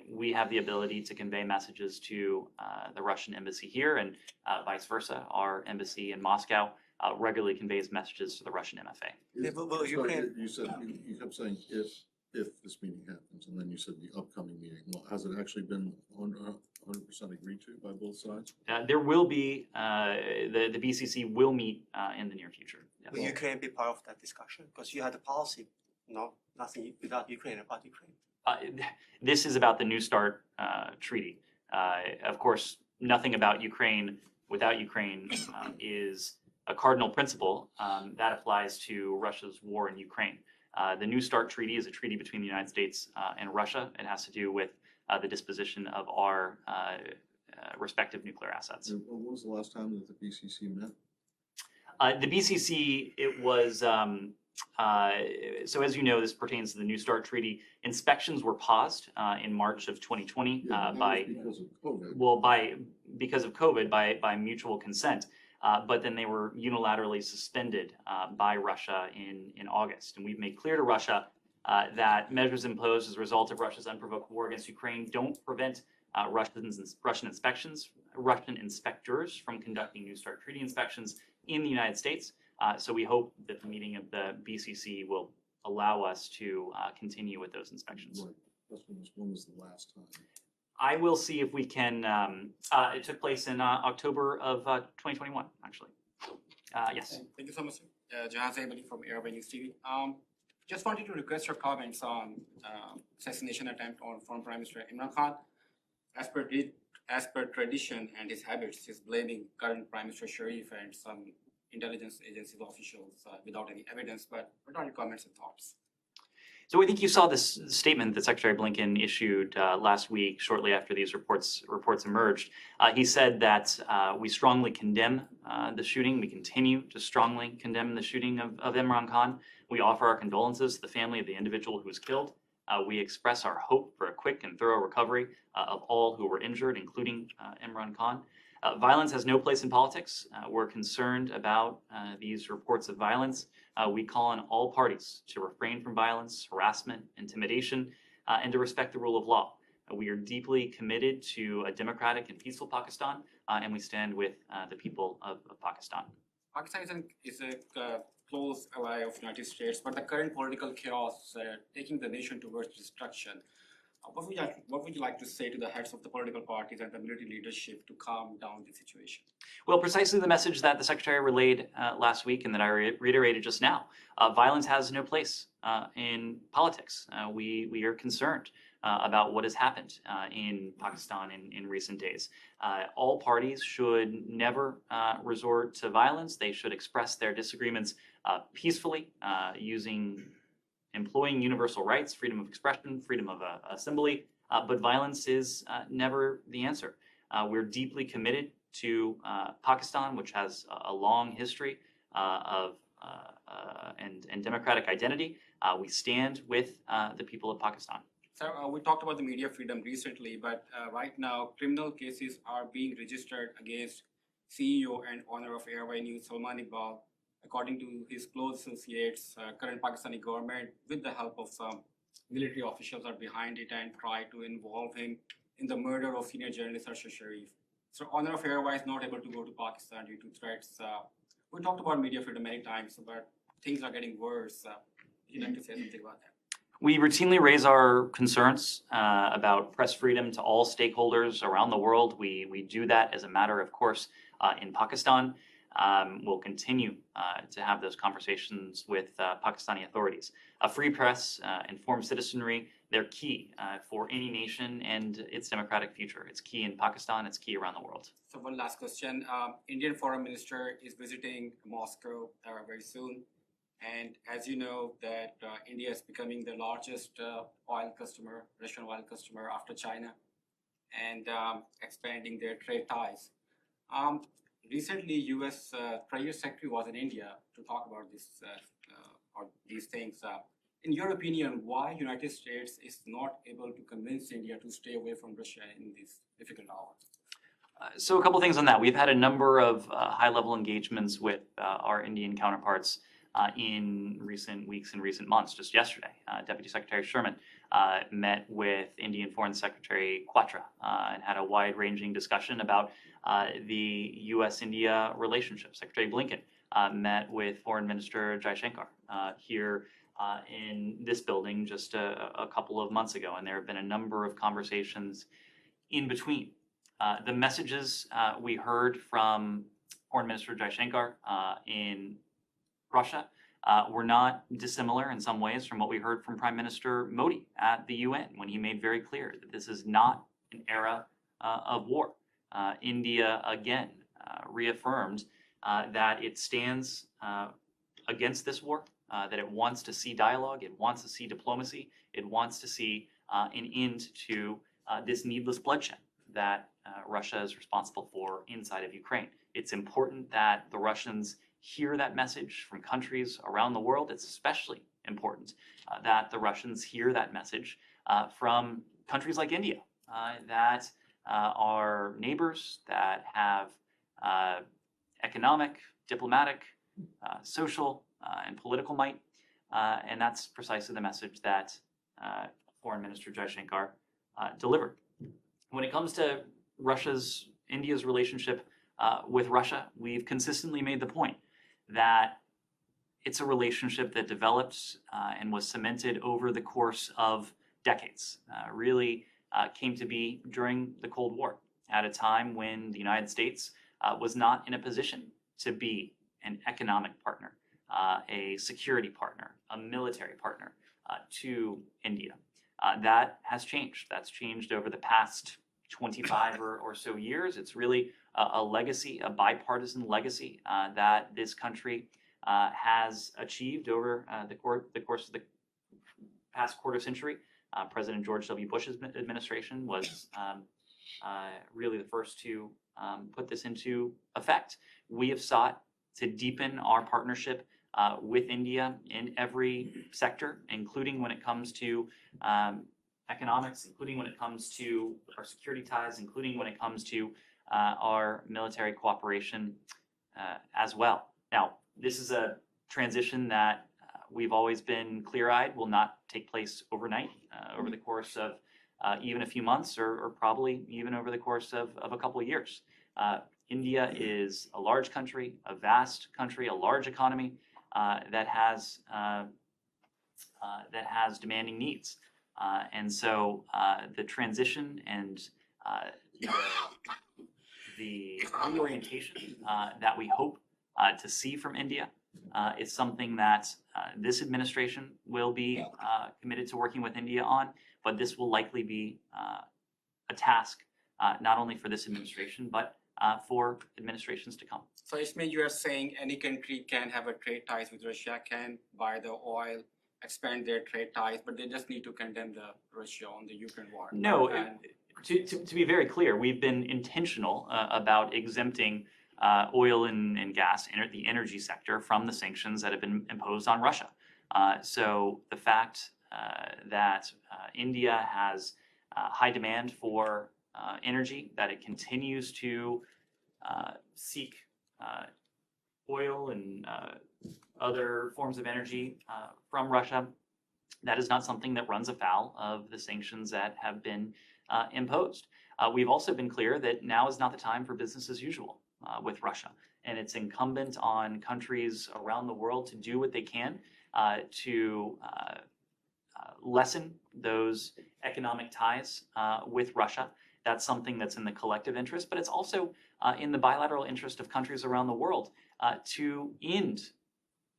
we have the ability to convey messages to the Russian embassy here, and vice versa. Our embassy in Moscow regularly conveys messages to the Russian MFA. Well, Ukraine- You said, you kept saying if this meeting happens, and then you said the upcoming meeting. Well, has it actually been 100% agreed to by both sides? There will be, the BCC will meet in the near future. Yes. Will Ukraine be part of that discussion? Because you had a policy, nothing without Ukraine, about Ukraine. This is about the New START treaty. Of course, nothing about Ukraine without Ukraine is a cardinal principle that applies to Russia's war in Ukraine. The New START treaty is a treaty between the United States and Russia. It has to do with the disposition of our respective nuclear assets. And when was the last time that the BCC met? The BCC, it was, so as you know, this pertains to the New START treaty. Inspections were paused in March of 2020 Yeah, that by, was because of COVID. well, because of COVID, by mutual consent. But then they were unilaterally suspended by Russia in August. And we've made clear to Russia that measures imposed as a result of Russia's unprovoked war against Ukraine don't prevent Russian inspectors from conducting New START treaty inspections in the United States. So we hope that the meeting of the BCC will allow us to continue with those inspections. Right. When was the last time? I will see if we can, it took place in October of 2021, actually. Yes. Thank you so much, sir. Jahan Zaibali from Airway News TV. Just wanted to request your comments on assassination attempt on former Prime Minister Imran Khan. As per tradition and his habits, he's blaming current Prime Minister Sharif and some intelligence agency officials without any evidence. But what are your comments and thoughts? So I think you saw this statement that Secretary Blinken issued last week, shortly after these reports emerged. He said that we strongly condemn the shooting. We continue to strongly condemn the shooting of Imran Khan. We offer our condolences to the family of the individual who was killed. We express our hope for a quick and thorough recovery of all who were injured, including Imran Khan. Violence has no place in politics. We're concerned about these reports of violence. We call on all parties to refrain from violence, harassment, intimidation, and to respect the rule of law. We are deeply committed to a democratic and peaceful Pakistan, and we stand with the people of Pakistan. Pakistan is a close ally of United States, but the current political chaos taking the nation towards destruction. What would you like to say to the heads of the political parties and the military leadership to calm down the situation? Well, precisely the message that the Secretary relayed last week and that I reiterated just now. Violence has no place in politics. We are concerned about what has happened in Pakistan in recent days. All parties should never resort to violence. They should express their disagreements peacefully, employing universal rights, freedom of expression, freedom of assembly, but violence is never the answer. We're deeply committed to Pakistan, which has a long history and democratic identity. We stand with the people of Pakistan. So we talked about the media freedom recently, but right now criminal cases are being registered against CEO and owner of Airway News, Salman Iqbal. According to his close associates, current Pakistani government, with the help of some military officials, are behind it and try to involve him in the murder of senior journalist Arshad Sharif. So owner of Airway is not able to go to Pakistan due to threats. We talked about media freedom many times, but things are getting worse. Would you like to say something about that? We routinely raise our concerns about press freedom to all stakeholders around the world. We do that as a matter of course in Pakistan. will continue to have those conversations with Pakistani authorities. A free press, informed citizenry, they're key for any nation and its democratic future. It's key in Pakistan, it's key around the world. So one last question. Indian Foreign Minister is visiting Moscow very soon. And as you know that India is becoming the largest Russian oil customer after China, and expanding their trade ties. Recently, U.S. Treasury Secretary was in India to talk about these things. In your opinion, why United States is not able to convince India to stay away from Russia in these difficult hours? So a couple things on that. We've had a number of high-level engagements with our Indian counterparts in recent weeks and recent months. Just yesterday, Deputy Secretary Sherman met with Indian Foreign Secretary Quatra and had a wide-ranging discussion about the U.S.-India relationship. Secretary Blinken met with Foreign Minister Jaishankar here in this building just a couple of months ago, and there have been a number of conversations in between. The messages we heard from Foreign Minister Jaishankar in Russia were not dissimilar in some ways from what we heard from Prime Minister Modi at the UN when he made very clear that this is not an era of war. India again reaffirmed that it stands against this war, that it wants to see dialogue, it wants to see diplomacy, it wants to see an end to this needless bloodshed that Russia is responsible for inside of Ukraine. It's important that the Russians hear that message from countries around the world. It's especially important that the Russians hear that message from countries like India that are neighbors, that have economic, diplomatic, social, and political might. And that's precisely the message that Foreign Minister Jaishankar delivered. When it comes to India's relationship with Russia, we've consistently made the point that it's a relationship that developed and was cemented over the course of decades. Really came to be during the Cold War, at a time when the United States was not in a position to be an economic partner, a security partner, a military partner to India. That has changed. That's changed over the past 25 or so years. It's really a legacy, a bipartisan legacy that this country has achieved over the course of the past quarter century. President George W. Bush's administration was really the first to put this into effect. We have sought to deepen our partnership with India in every sector, including when it comes to economics, including when it comes to our security ties, including when it comes to our military cooperation as well. Now, this is a transition that we've always been clear-eyed will not take place overnight, over the course of even a few months, or probably even over the course of a couple of years. India is a large country, a vast country, a large economy that has demanding needs. And so the transition and the reorientation that we hope to see from India is something that this administration will be committed to working with India on, but this will likely be a task not only for this administration, but for administrations to come. So Ismail, you are saying any country can have a trade ties with Russia, can buy the oil, expand their trade ties, but they just need to condemn the Russia on the Ukraine war. No, to be very clear, we've been intentional about exempting oil and gas, the energy sector, from the sanctions that have been imposed on Russia. So the fact that India has high demand for energy, that it continues to seek oil and other forms of energy from Russia, that is not something that runs afoul of the sanctions that have been imposed. We've also been clear that now is not the time for business as usual with Russia, and it's incumbent on countries around the world to do what they can to lessen those economic ties with Russia That's something that's in the collective interest, but it's also in the bilateral interest of countries around the world to end,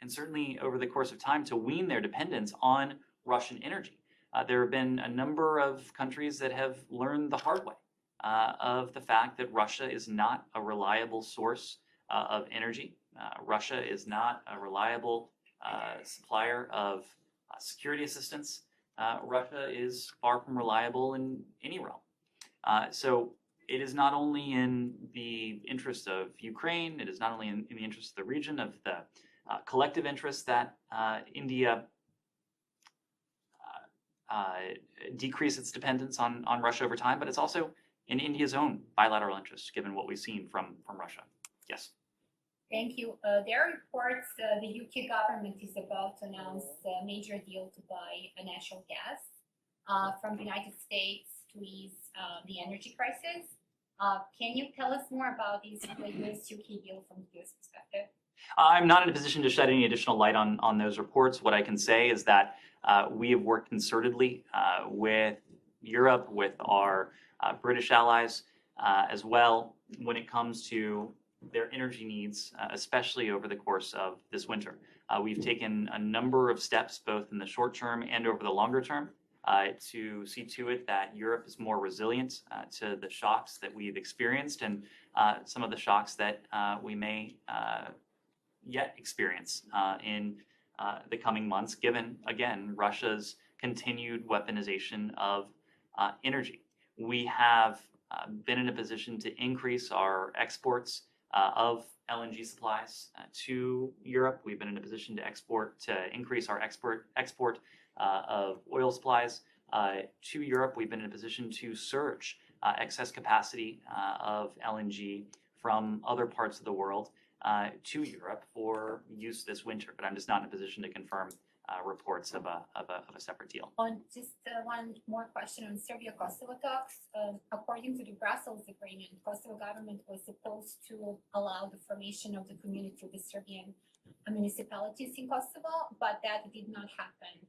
and certainly over the course of time, to wean their dependence on Russian energy. There have been a number of countries that have learned the hard way of the fact that Russia is not a reliable source of energy. Russia is not a reliable supplier of security assistance. Russia is far from reliable in any realm. So it is not only in the interest of Ukraine, it is not only in the interest of the region, of the collective interest that India decrease its dependence on Russia over time, but it's also in India's own bilateral interest, given what we've seen from Russia. Yes. Thank you. There are reports the UK government is about to announce a major deal to buy natural gas from the United States to ease the energy crisis. Can you tell us more about this US-UK deal from the US perspective? I'm not in a position to shed any additional light on those reports. What I can say is that we have worked concertedly with Europe, with our British allies as well, when it comes to their energy needs, especially over the course of this winter. We've taken a number of steps, both in the short term and over the longer term, to see to it that Europe is more resilient to the shocks that we've experienced and some of the shocks that we may yet experience in the coming months, given, again, Russia's continued weaponization of energy. We have been in a position to increase our exports of LNG supplies to Europe. We've been in a position to increase our export of oil supplies to Europe. We've been in a position to surge excess capacity of LNG from other parts of the world to Europe for use this winter. But I'm just not in a position to confirm reports of a separate deal. On just one more question on Serbia-Kosovo talks. According to the Brussels agreement, Kosovo government was supposed to allow the formation of the community of the Serbian municipalities in Kosovo, but that did not happen.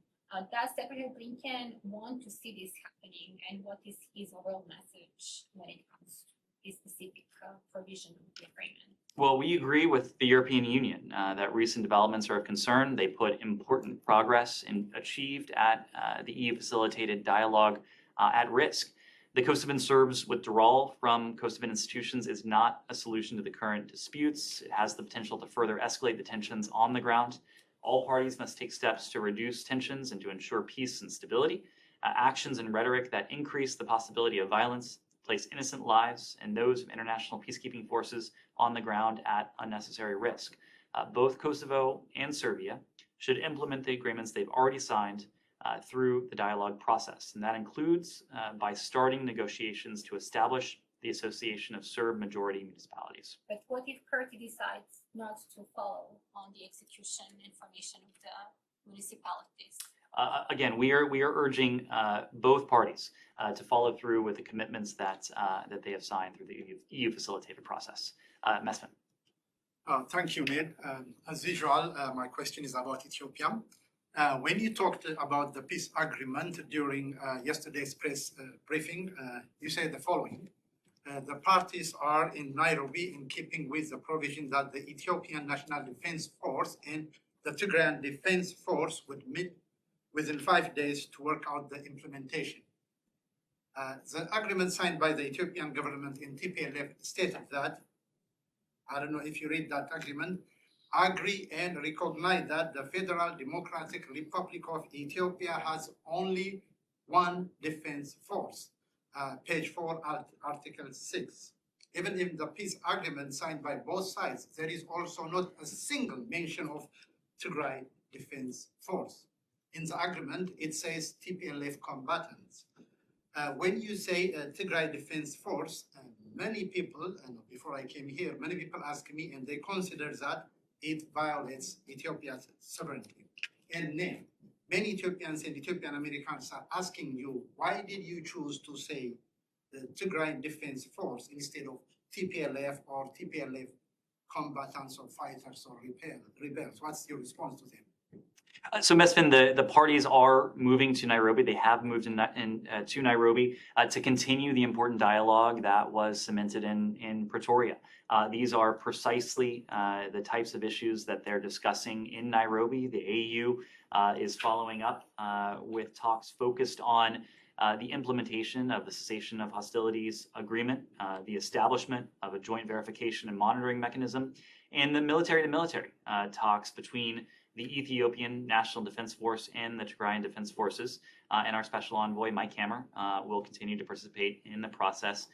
Does Secretary Blinken want to see this happening, and what is his overall message when it comes to this specific provision of the agreement? Well, we agree with the European Union that recent developments are of concern. They put important progress achieved at the EU-facilitated dialogue at risk. The Kosovan Serbs' withdrawal from Kosovan institutions is not a solution to the current disputes. It has the potential to further escalate the tensions on the ground. All parties must take steps to reduce tensions and to ensure peace and stability. Actions and rhetoric that increase the possibility of violence place innocent lives and those of international peacekeeping forces on the ground at unnecessary risk. Both Kosovo and Serbia should implement the agreements they've already signed through the dialogue process. And that includes by starting negotiations to establish the Association of Serb Majority Municipalities. But what if Kurti decides not to follow on the execution and formation of the municipalities? Again, we are urging both parties to follow through with the commitments that they have signed through the EU facilitated process. Mesfin. Thank you, Ned. As usual, my question is about Ethiopia. When you talked about the peace agreement during yesterday's press briefing, you said the following. The parties are in Nairobi in keeping with the provision that the Ethiopian National Defense Force and the Tigrayan Defense Force would meet within 5 days to work out the implementation. The agreement signed by the Ethiopian government in TPLF stated that, I don't know if you read that agreement, agree and recognize that the Federal Democratic Republic of Ethiopia has only one defense force. Page 4, Article 6. Even in the peace agreement signed by both sides, there is also not a single mention of Tigray Defense Force. In the agreement, it says TPLF combatants. When you say Tigray Defense Force, many people, and before I came here, many people ask me, and they consider that it violates Ethiopia's sovereignty. And then, many Ethiopians and Ethiopian Americans are asking you, why did you choose to say the Tigray Defense Force instead of TPLF or TPLF combatants or fighters or rebels? What's your response to them? So Mesfin, the parties are moving to Nairobi. They have moved to Nairobi to continue the important dialogue that was cemented in Pretoria. These are precisely the types of issues that they're discussing in Nairobi. The AU is following up with talks focused on the implementation of the cessation of hostilities agreement, the establishment of a joint verification and monitoring mechanism, and the military-to-military talks between the Ethiopian National Defense Force and the Tigrayan Defense Forces. And our special envoy, Mike Hammer, will continue to participate in the process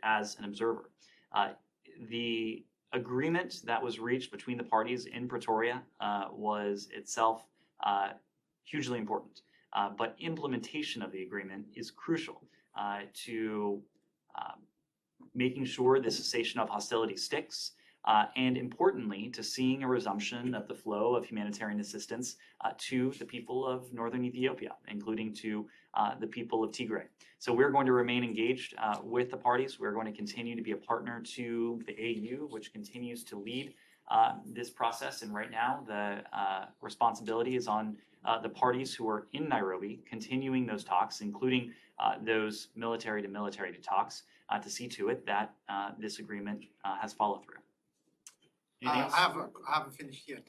as an observer. The agreement that was reached between the parties in Pretoria was itself hugely important. But implementation of the agreement is crucial to making sure the cessation of hostility sticks, and importantly, to seeing a resumption of the flow of humanitarian assistance to the people of northern Ethiopia, including to the people of Tigray. So we're going to remain engaged with the parties. We're going to continue to be a partner to the AU, which continues to lead this process. And right now, the responsibility is on the parties who are in Nairobi, continuing those talks, including those military-to-military talks, to see to it that this agreement has follow-through. I haven't finished yet.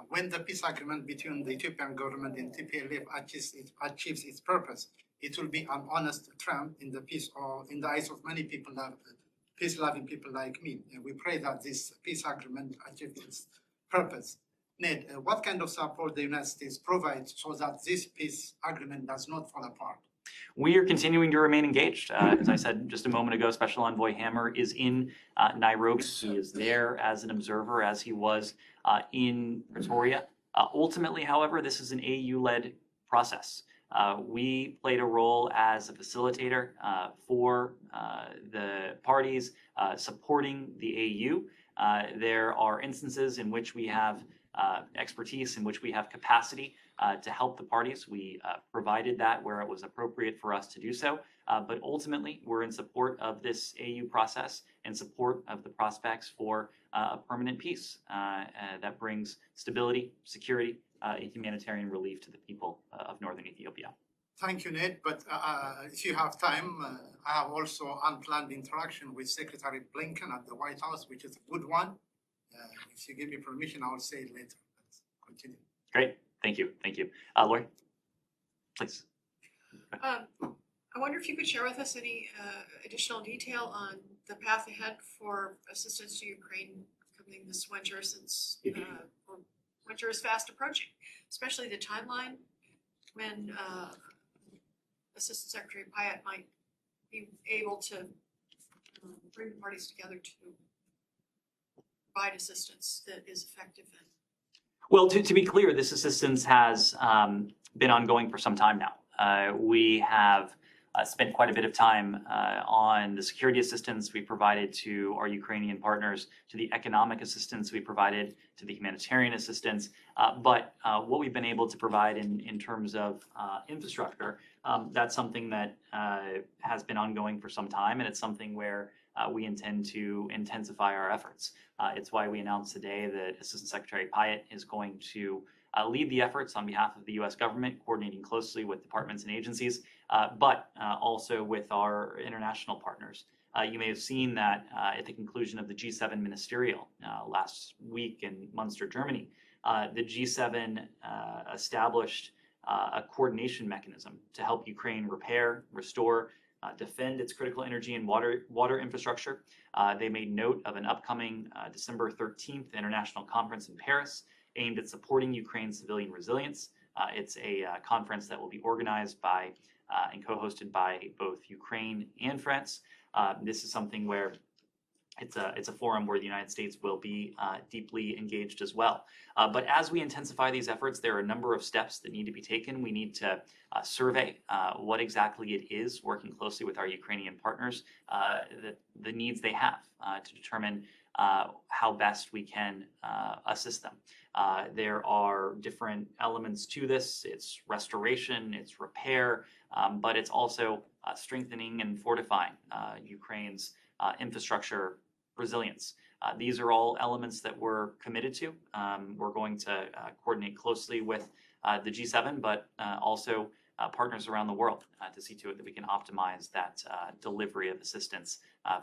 When the peace agreement between the Ethiopian government and TPLF achieves its purpose, it will be an honest triumph in the peace or in the eyes of many people, peace-loving people like me. And we pray that this peace agreement achieves its purpose. Ned, what kind of support the United States provides so that this peace agreement does not fall apart? We are continuing to remain engaged. As I said just a moment ago, Special Envoy Hammer is in Nairobi. He is there as an observer, as he was in Pretoria. Ultimately, however, this is an AU-led process. We played a role as a facilitator for the parties supporting the AU. There are instances in which we have expertise, in which we have capacity to help the parties. We provided that where it was appropriate for us to do so. But ultimately, we're in support of this AU process and support of the prospects for a permanent peace that brings stability, security, and humanitarian relief to the people of northern Ethiopia. Thank you, Ned. But if you have time, I have also unplanned interaction with Secretary Blinken at the White House, which is a good one. If you give me permission, I will say it later. Let's continue. Great. Thank you. Thank you. Lori, please. I wonder if you could share with us any additional detail on the path ahead for assistance to Ukraine coming this winter, since winter is fast approaching, especially the timeline when Assistant Secretary Pyatt might be able to bring the parties together to provide assistance that is effective. Well, to be clear, this assistance has been ongoing for some time now. We have spent quite a bit of time on the security assistance we provided to our Ukrainian partners, to the economic assistance we provided, to the humanitarian assistance. But what we've been able to provide in terms of infrastructure, that's something that has been ongoing for some time, and it's something where we intend to intensify our efforts. It's why we announced today that Assistant Secretary Pyatt is going to lead the efforts on behalf of the U.S. government, coordinating closely with departments and agencies, but also with our international partners. You may have seen that at the conclusion of the G7 ministerial last week in Munster, Germany, the G7 established a coordination mechanism to help Ukraine repair, restore, defend its critical energy and water infrastructure. They made note of an upcoming December 13th international conference in Paris aimed at supporting Ukraine's civilian resilience. It's a conference that will be organized by and co-hosted by both Ukraine and France. This is something where it's a forum where the United States will be deeply engaged as well. But as we intensify these efforts, there are a number of steps that need to be taken. We need to survey what exactly it is, working closely with our Ukrainian partners, the needs they have to determine how best we can assist them. There are different elements to this. It's restoration, it's repair, but it's also strengthening and fortifying Ukraine's infrastructure resilience. These are all elements that we're committed to. We're going to coordinate closely with the G7, but also partners around the world to see to it that we can optimize that delivery of assistance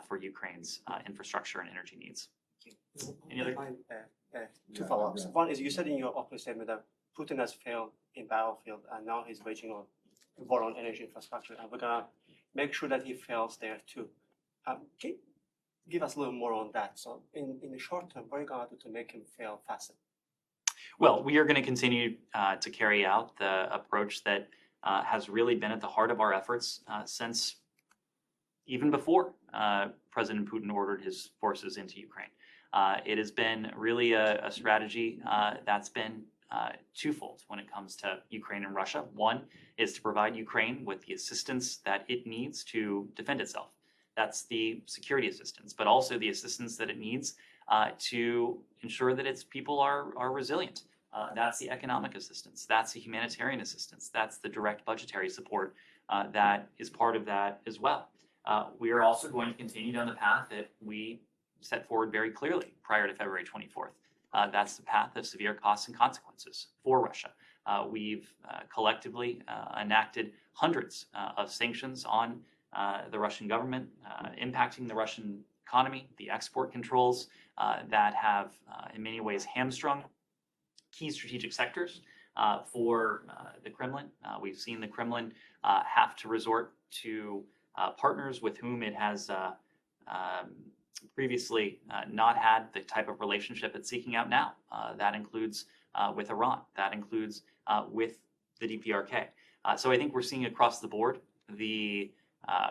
for Ukraine's infrastructure and energy needs. Any other? Two follow-ups. One is you said in your opening statement that Putin has failed in battlefield and now he's waging a war on energy infrastructure, and we're gonna make sure that he fails there too. Can you give us a little more on that? So in the short term, what are you gonna do to make him fail faster? Well, we are going to continue to carry out the approach that has really been at the heart of our efforts since even before President Putin ordered his forces into Ukraine. It has been really a strategy that's been twofold when it comes to Ukraine and Russia. One is to provide Ukraine with the assistance that it needs to defend itself. That's the security assistance, but also the assistance that it needs to ensure that its people are resilient. That's the economic assistance. That's the humanitarian assistance. That's the direct budgetary support that is part of that as well. We are also going to continue down the path that we set forward very clearly prior to February 24th. That's the path of severe costs and consequences for Russia. We've collectively enacted hundreds of sanctions on the Russian government, impacting the Russian economy, the export controls that have in many ways hamstrung key strategic sectors for the Kremlin. We've seen the Kremlin have to resort to partners with whom it has previously not had the type of relationship it's seeking out now. That includes with Iran. That includes with the DPRK. So I think we're seeing across the board the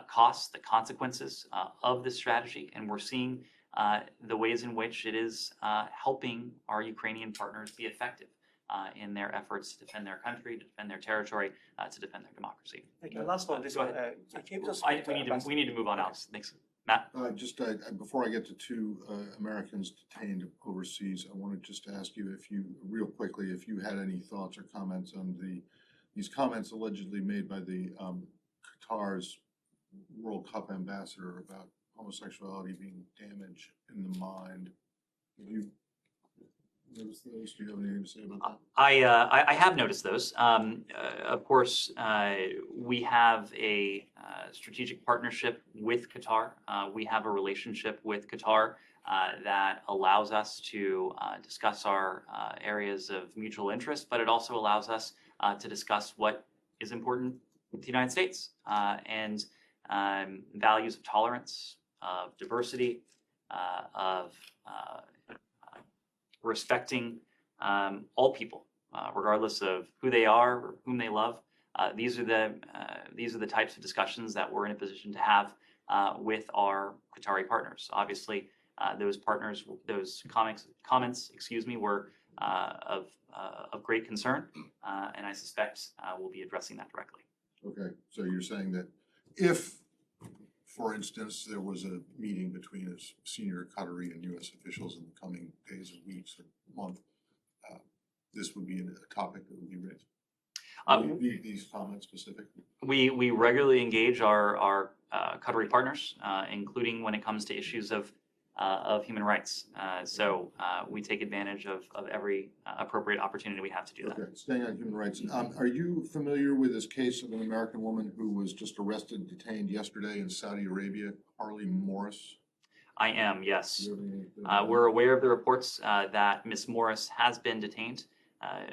costs, the consequences of this strategy, and we're seeing the ways in which it is helping our Ukrainian partners be effective in their efforts to defend their country, to defend their territory, to defend their democracy. Thank you. Last one, this Go one. ahead. We We need to move on, Alex. Thanks. Matt? Just before I get to two Americans detained overseas, I wanted just to ask you if you, real quickly, if you had any thoughts or comments on these comments allegedly made by the Qatar's World Cup ambassador about homosexuality being damage in the mind. Have you noticed those? Do you have anything to say about that? I have noticed those. Of course, we have a strategic partnership with Qatar. We have a relationship with Qatar that allows us to discuss our areas of mutual interest, but it also allows us to discuss what is important to the United States and values of tolerance, of diversity, of respecting all people, regardless of who they are or whom they love. These are the types of discussions that we're in a position to have with our Qatari partners. Obviously, those comments, were of great concern, and I suspect we'll be addressing that directly. Okay, so you're saying that if, for instance, there was a meeting between a senior Qatari and U.S. officials in the coming days or weeks or month, this would be a topic that would be raised? These comments specifically? We regularly engage our Qatari partners, including when it comes to issues of human rights. So we take advantage of every appropriate opportunity we have to do that. Okay, staying on human rights. Are you familiar with this case of an American woman who was just arrested and detained yesterday in Saudi Arabia, Harley Morris? I am, yes. Do you have anything to- We're aware of the reports that Ms. Morris has been detained.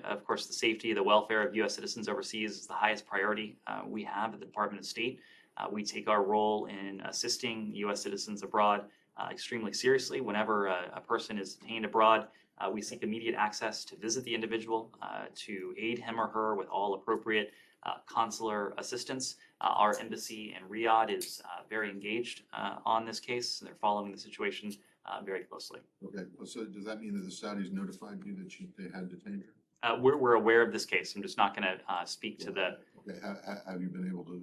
Of course, the safety, the welfare of U.S. citizens overseas is the highest priority we have at the Department of State. We take our role in assisting U.S. citizens abroad extremely seriously. Whenever a person is detained abroad, we seek immediate access to visit the individual, to aid him or her with all appropriate consular assistance. Our embassy in Riyadh is very engaged on this case. They're following the situation very closely. Okay, well, so does that mean that the Saudis notified you that they had detained her? We're aware of this case. I'm just not going to speak to the. Okay, have you been able to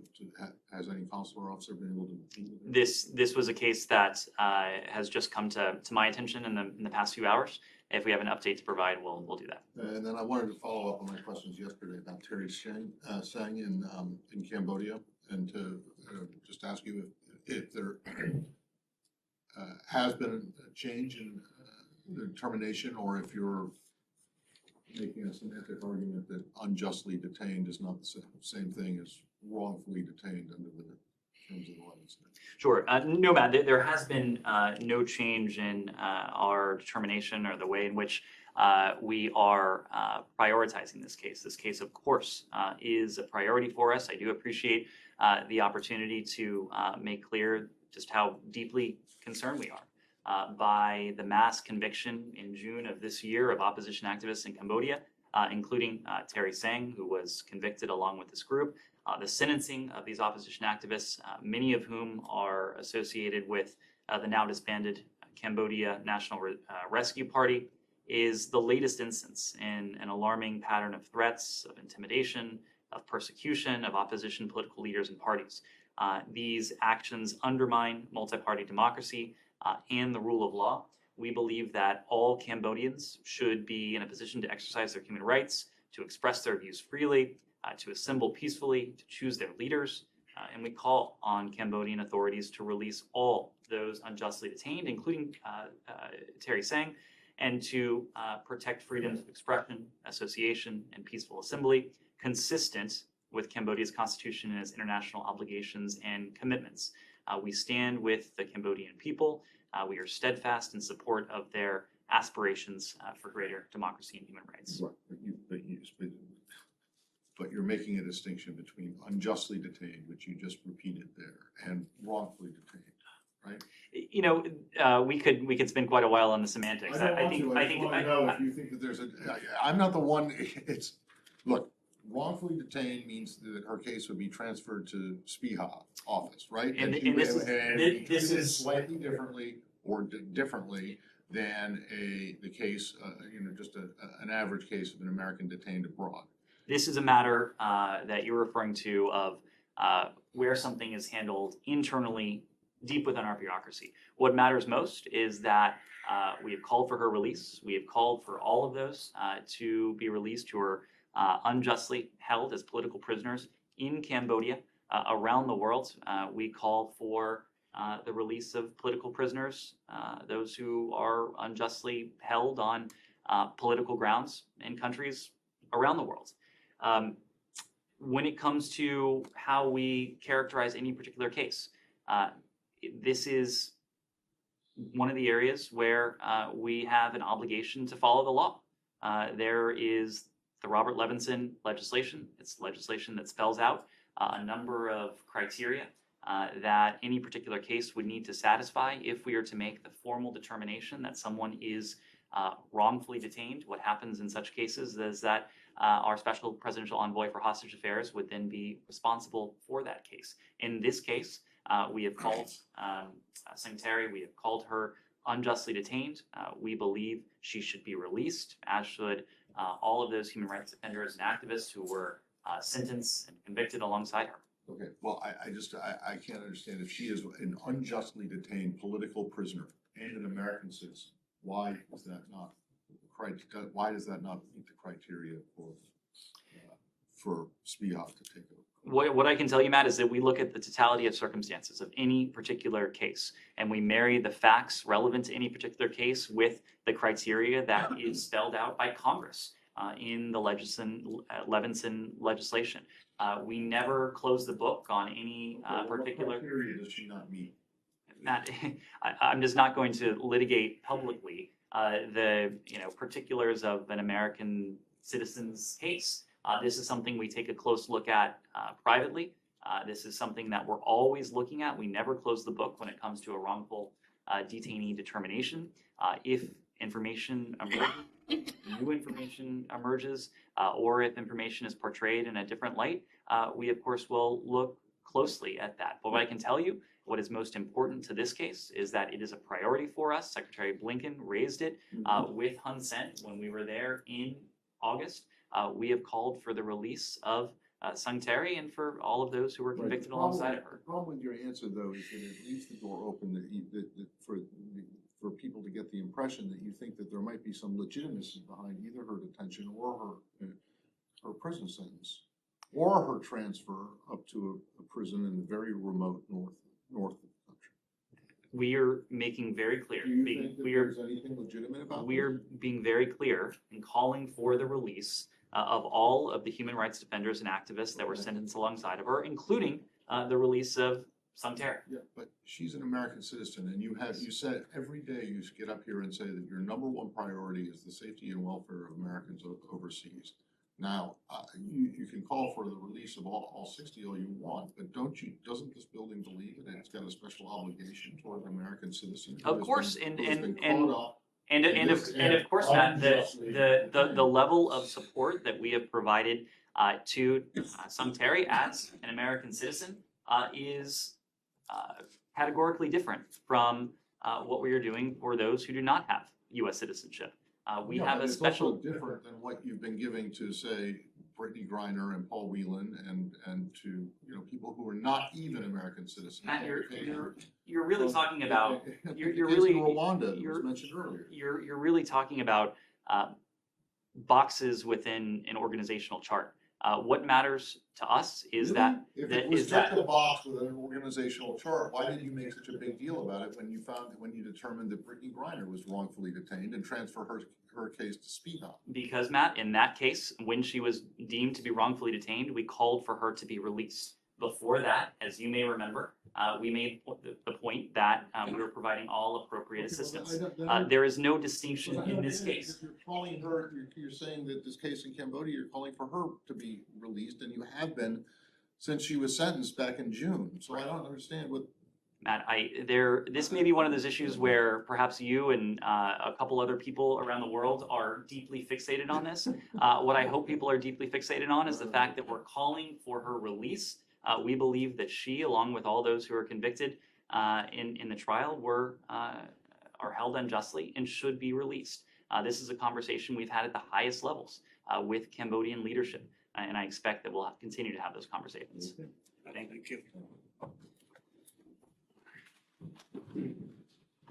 has any consular officer been able to meet with her? This was a case that has just come to my attention in the past few hours. If we have an update to provide, we'll do that. And then I wanted to follow up on my questions yesterday about Terry Sang in Cambodia, and to just ask you if there has been a change in the determination, or if you're making a semantic argument that unjustly detained is not the same thing as wrongfully detained under the terms of the legislation. Sure. No, Matt, there has been no change in our determination or the way in which we are prioritizing this case. This case, of course, is a priority for us. I do appreciate the opportunity to make clear just how deeply concerned we are by the mass conviction in June of this year of opposition activists in Cambodia, including Terry Sang, who was convicted along with this group. The sentencing of these opposition activists, many of whom are associated with the now disbanded Cambodia National Rescue Party, is the latest instance in an alarming pattern of threats, of intimidation, of persecution of opposition political leaders and parties. These actions undermine multi-party democracy and the rule of law. We believe that all Cambodians should be in a position to exercise their human rights, to express their views freely, to assemble peacefully, to choose their leaders, and we call on Cambodian authorities to release all those unjustly detained, including Terry Sang, and to protect freedoms of expression, association, and peaceful assembly, consistent with Cambodia's constitution and its international obligations and commitments. We stand with the Cambodian people. We are steadfast in support of their aspirations for greater democracy and human rights. Right, but you're making a distinction between unjustly detained, which you just repeated there, and wrongfully detained, right? You know, we could spend quite a while on the semantics. I just want to know if you think that there's I'm not the one, look, wrongfully detained means that her case would be transferred to SPIHA office, right? And this is slightly differently than the case, just an average case of an American detained abroad. This is a matter that you're referring to of where something is handled internally deep within our bureaucracy. What matters most is that we have called for her release. We have called for all of those to be released who are unjustly held as political prisoners in Cambodia, around the world. We call for the release of political prisoners, those who are unjustly held on political grounds in countries around the world. When it comes to how we characterize any particular case, this is one of the areas where we have an obligation to follow the law. There is the Robert Levinson legislation. It's legislation that spells out a number of criteria that any particular case would need to satisfy if we are to make the formal determination that someone is wrongfully detained. What happens in such cases is that our special presidential envoy for hostage affairs would then be responsible for that case. In this case, we have called Secretary, we have called her unjustly detained. We believe she should be released, as should all of those human rights defenders and activists who were sentenced and convicted alongside her. Okay, well, I can't understand if she is an unjustly detained political prisoner and an American citizen, why does that not meet the criteria for SPIHA to take over? What I can tell you, Matt, is that we look at the totality of circumstances of any particular case, and we marry the facts relevant to any particular case with the criteria that is spelled out by Congress in the Levinson legislation. We never close the book on any particular. What criteria does she not meet? Matt, I'm just not going to litigate publicly the particulars of an American citizen's case. This is something we take a close look at privately. This is something that we're always looking at. We never close the book when it comes to a wrongful detainee determination. If information emerges, new information emerges, or if information is portrayed in a different light, we of course will look closely at that. But what I can tell you, what is most important to this case is that it is a priority for us. Secretary Blinken raised it with Hun Sen when we were there in August. We have called for the release of Sung Terry and for all of those who were convicted alongside of her. The problem with your answer, though, is that it leaves the door open for people to get the impression that you think that there might be some legitimacy behind either her detention or her prison sentence, or her transfer up to a prison in the very remote north of the country. We are making very clear, Do you think that we are there's anything legitimate about we are being very clear in calling for the release of all of the human rights defenders and activists that were sentenced alongside of her, including the release of Santerre. Yeah, but she's an American citizen, and you said every day you get up here and say that your number one priority is the safety and welfare of Americans overseas. Now, you can call for the release of all 60 all you want, but doesn't this building believe that it's got a special obligation toward an American citizen? Of course, and of course, Matt, the level of support that we have provided to Santerre as an American citizen is categorically different from what we are doing for those who do not have U.S. citizenship. We have a special. It's also different than what you've been giving to, say, Brittany Griner and Paul Whelan and to people who are not even American citizens. Matt, you're really talking about you're really Rwanda that was mentioned earlier. You're really talking about boxes within an organizational chart. What matters to us is Really? that If it was just a box with an organizational chart, why did you make such a big deal about it when you determined that Brittany Griner was wrongfully detained and transfer her case to speed on? Because, Matt, in that case, when she was deemed to be wrongfully detained, we called for her to be released. Before that, as you may remember, we made the point that we were providing all appropriate assistance. There is no distinction in this case. If you're calling her, you're saying that this case in Cambodia, you're calling for her to be released, and you have been since she was sentenced back in June. So I don't understand what. Matt, this may be one of those issues where perhaps you and a couple other people around the world are deeply fixated on this. What I hope people are deeply fixated on is the fact that we're calling for her release. We believe that she, along with all those who are convicted in the trial, are held unjustly and should be released. This is a conversation we've had at the highest levels with Cambodian leadership, and I expect that we'll continue to have those conversations. Thank you.